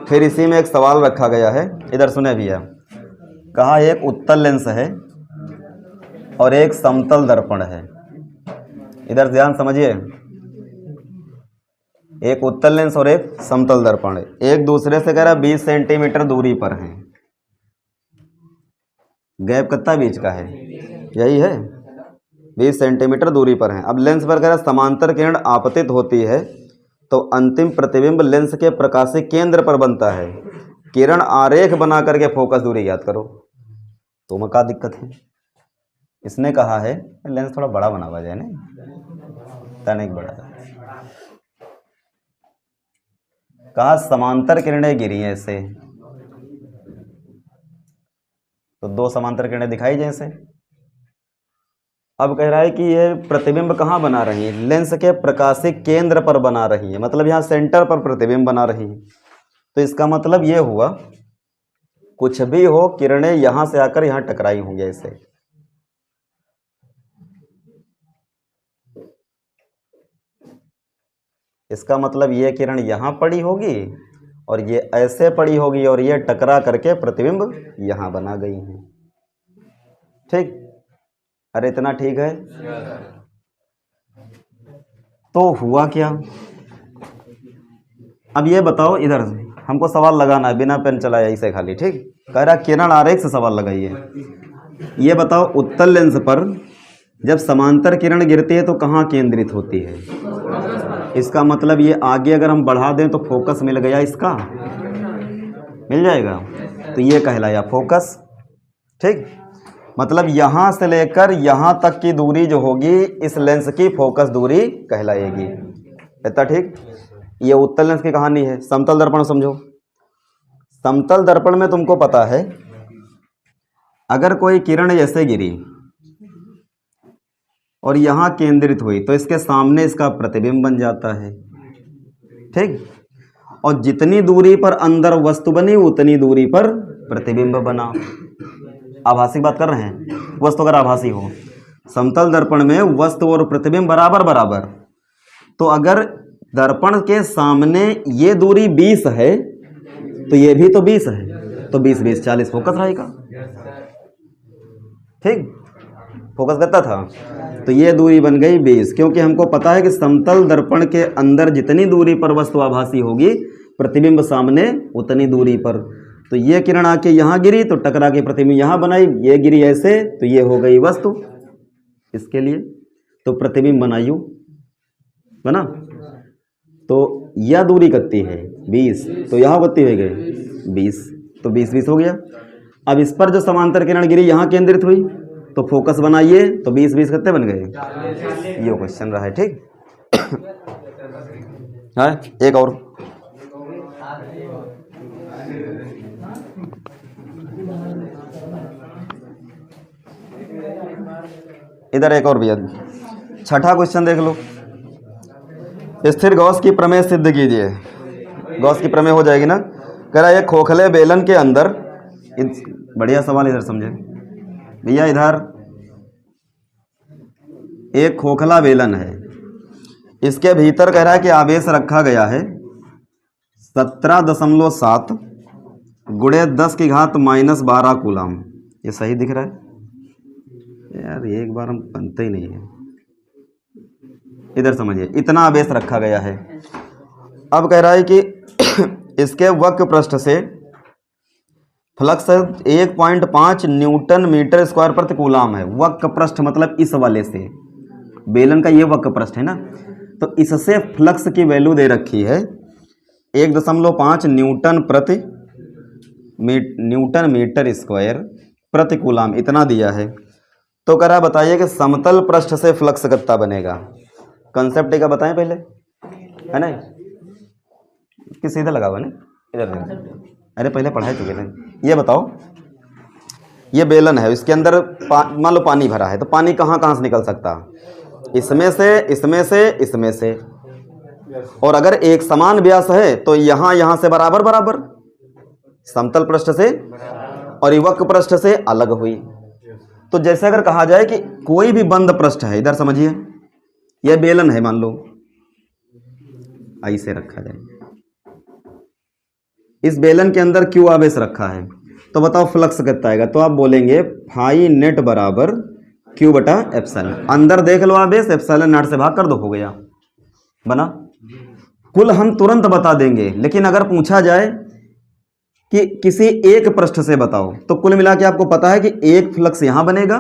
फिर इसी में एक सवाल रखा गया है, इधर सुने भैया, कहा एक उत्तल लेंस है और एक समतल दर्पण है, इधर ध्यान समझिए, एक उत्तल लेंस और एक समतल दर्पण है, एक दूसरे से कह रहा 20 सेंटीमीटर दूरी पर है, गैप कितना बीच का है, यही है 20 सेंटीमीटर दूरी पर है। अब लेंस पर कह रहा समांतर किरण आपतित होती है तो अंतिम प्रतिबिंब लेंस के प्रकाशीय केंद्र पर बनता है, किरण आरेख बना करके फोकस दूरी ज्ञात करो। तो में क्या दिक्कत है, इसने कहा है लेंस थोड़ा बड़ा बना हुआ जाए ना, तनिक बड़ा, कहा समांतर किरणें गिरी हैं ऐसे, तो 2 समांतर किरणें दिखाई जैसे। अब कह रहा है कि ये प्रतिबिंब कहाँ बना रही है, लेंस के प्रकाशीय केंद्र पर बना रही है, मतलब यहाँ सेंटर पर प्रतिबिंब बना रही है। तो इसका मतलब ये हुआ कुछ भी हो किरणें यहाँ से आकर यहाँ टकराई होंगी ऐसे, इसका मतलब ये किरण यहाँ पड़ी होगी और ये ऐसे पड़ी होगी और ये टकरा करके प्रतिबिंब यहाँ बना गई है, ठीक। अरे इतना ठीक है। तो हुआ क्या, अब ये बताओ, इधर हमको सवाल लगाना है बिना पेन चलाए ऐसे खाली, ठीक। कह रहा किरण आरेख से सवाल लगाइए। ये बताओ उत्तल लेंस पर जब समांतर किरण गिरती है तो कहाँ केंद्रित होती है, इसका मतलब ये आगे अगर हम बढ़ा दें तो फोकस मिल गया, इसका मिल जाएगा, तो ये कहलाया फोकस, ठीक। मतलब यहाँ से लेकर यहाँ तक की दूरी जो होगी इस लेंस की फोकस दूरी कहलाएगी, इतना ठीक। ये उत्तल लेंस की कहानी है। समतल दर्पण समझो, समतल दर्पण में तुमको पता है अगर कोई किरण ऐसे गिरी और यहाँ केंद्रित हुई तो इसके सामने इसका प्रतिबिंब बन जाता है, ठीक। और जितनी दूरी पर अंदर वस्तु बनी उतनी दूरी पर प्रतिबिंब बना। आभासी बात कर रहे हैं, वस्तु अगर आभासी हो, समतल दर्पण में वस्तु और प्रतिबिंब बराबर बराबर, तो अगर दर्पण के सामने ये दूरी 20 है तो ये भी तो 20 है, तो 20 20 40 फोकस रहेगा, ठीक। फोकस करता था तो ये दूरी बन गई 20, क्योंकि हमको पता है कि समतल दर्पण के अंदर जितनी दूरी पर वस्तु आभासी होगी प्रतिबिंब सामने उतनी दूरी पर। तो ये किरण आके यहाँ गिरी तो टकरा के प्रतिबिंब यहाँ बनाई, ये गिरी ऐसे तो ये हो गई वस्तु, इसके लिए तो प्रतिबिंब बनाइयो बना। तो यह दूरी कितनी है 20, तो यहाँ कितनी हो गई 20, तो 20 हो गया। अब इस पर जो समांतर किरण गिरी यहाँ केंद्रित हुई, तो फोकस बनाइए, तो 20 कितने बन गए, ये क्वेश्चन रहा है। ठीक है, एक और इधर एक और भैया, छठा क्वेश्चन देख लो। स्थिर गॉस की प्रमेय सिद्ध कीजिए। गॉस की प्रमेय हो जाएगी ना। कह रहा है एक खोखले बेलन के अंदर, बढ़िया सवाल, इधर समझे भैया, इधर एक खोखला बेलन है, इसके भीतर कह रहा है कि आवेश रखा गया है 17.7 गुणे 10⁻⁻12 कूलम। ये सही दिख रहा है यार, एक बार हम बनते ही नहीं है। इधर समझिए, इतना आवेश रखा गया है। अब कह रहा है कि इसके वक्र पृष्ठ से फ्लक्स 1.5 न्यूटन मीटर स्क्वायर प्रति कूलम है। वक्र पृष्ठ मतलब इस वाले से, बेलन का ये वक्र पृष्ठ है ना, तो इससे फ्लक्स की वैल्यू दे रखी है 1.5 न्यूटन मीटर स्क्वायर प्रति कूलम, इतना दिया है। तो कह रहा बताइए कि समतल पृष्ठ से फ्लक्स कितना बनेगा। कंसेप्ट का बताएं पहले, है ना, कि सीधा लगा हुआ ना इधर, अरे पहले पढ़ाए चुके थे। ये बताओ, ये बेलन है, इसके अंदर मान लो पानी भरा है, तो पानी कहाँ कहाँ से निकल सकता, इसमें से, इसमें से, इसमें से। और अगर एक समान व्यास है तो यहाँ यहाँ से बराबर बराबर, समतल पृष्ठ से और वक्र पृष्ठ से अलग हुई। तो जैसे अगर कहा जाए कि कोई भी बंद पृष्ठ है, इधर समझिए, यह बेलन है, मान लो ऐसे रखा जाए, इस बेलन के अंदर क्यू आवेश रखा है, तो बताओ फ्लक्स कितना आएगा। तो आप बोलेंगे फाई नेट बराबर क्यू बटा एप्सिलॉन। अंदर देख लो आवेश, एप्सिलॉन नॉट से भाग कर दो, हो गया, बना। कुल हम तुरंत बता देंगे, लेकिन अगर पूछा जाए कि किसी एक पृष्ठ से बताओ, तो कुल मिला के आपको पता है कि एक फ्लक्स यहां बनेगा,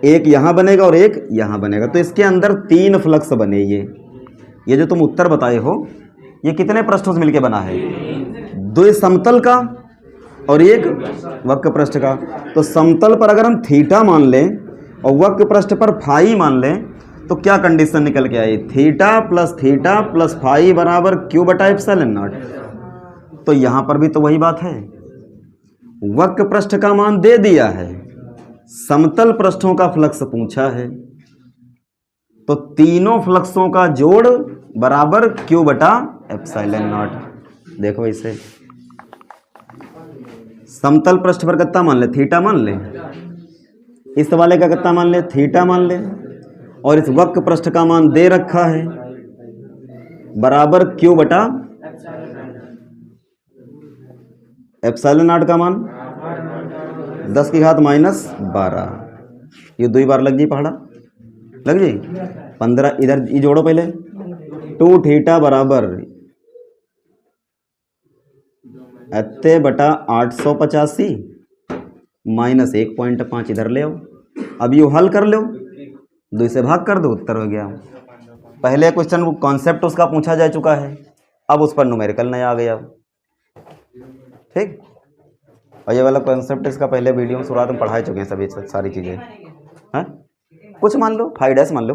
एक यहां बनेगा और एक यहां बनेगा। तो इसके अंदर 3 फ्लक्स बने। ये जो तुम उत्तर बताए हो, ये कितने पृष्ठों से मिलके बना है, 2 समतल का और एक वक्र पृष्ठ का। तो समतल पर अगर हम थीटा मान लें और वक्र पृष्ठ पर फाई मान लें, तो क्या कंडीशन निकल के आई, थीटा प्लस फाई बराबर क्यू बटा एप्सिलॉन नॉट। तो यहां पर भी तो वही बात है, वक्र पृष्ठ का मान दे दिया है, समतल पृष्ठों का फ्लक्स पूछा है, तो तीनों फ्लक्सों का जोड़ बराबर क्यू बटा एप्सिलॉन नॉट। देखो इसे, समतल पृष्ठ पर कितना मान ले, थीटा मान ले, इस वाले का कितना मान ले, थीटा मान ले, और इस वक्र पृष्ठ का मान दे रखा है बराबर क्यू बटा एप्सिलॉन नॉट का मान 10⁻⁻12। ये 2 बार लग जी पहाड़ा, लग जी 15। इधर ये जोड़ो पहले, 2 थीटा बराबर एत्ते बटा 885 माइनस 1.5 इधर ले आओ। अब ये हल कर लो, 2 से भाग कर दो, उत्तर हो गया। पहले क्वेश्चन कॉन्सेप्ट उसका पूछा जा चुका है, अब उस पर न्यूमेरिकल नया आ गया। ठीक, और ये वाला कॉन्सेप्ट इसका पहले वीडियो में शुरुआत में पढ़ा चुके हैं सभी सारी चीज़ें। हाँ, कुछ मान लो, 5 मान लो।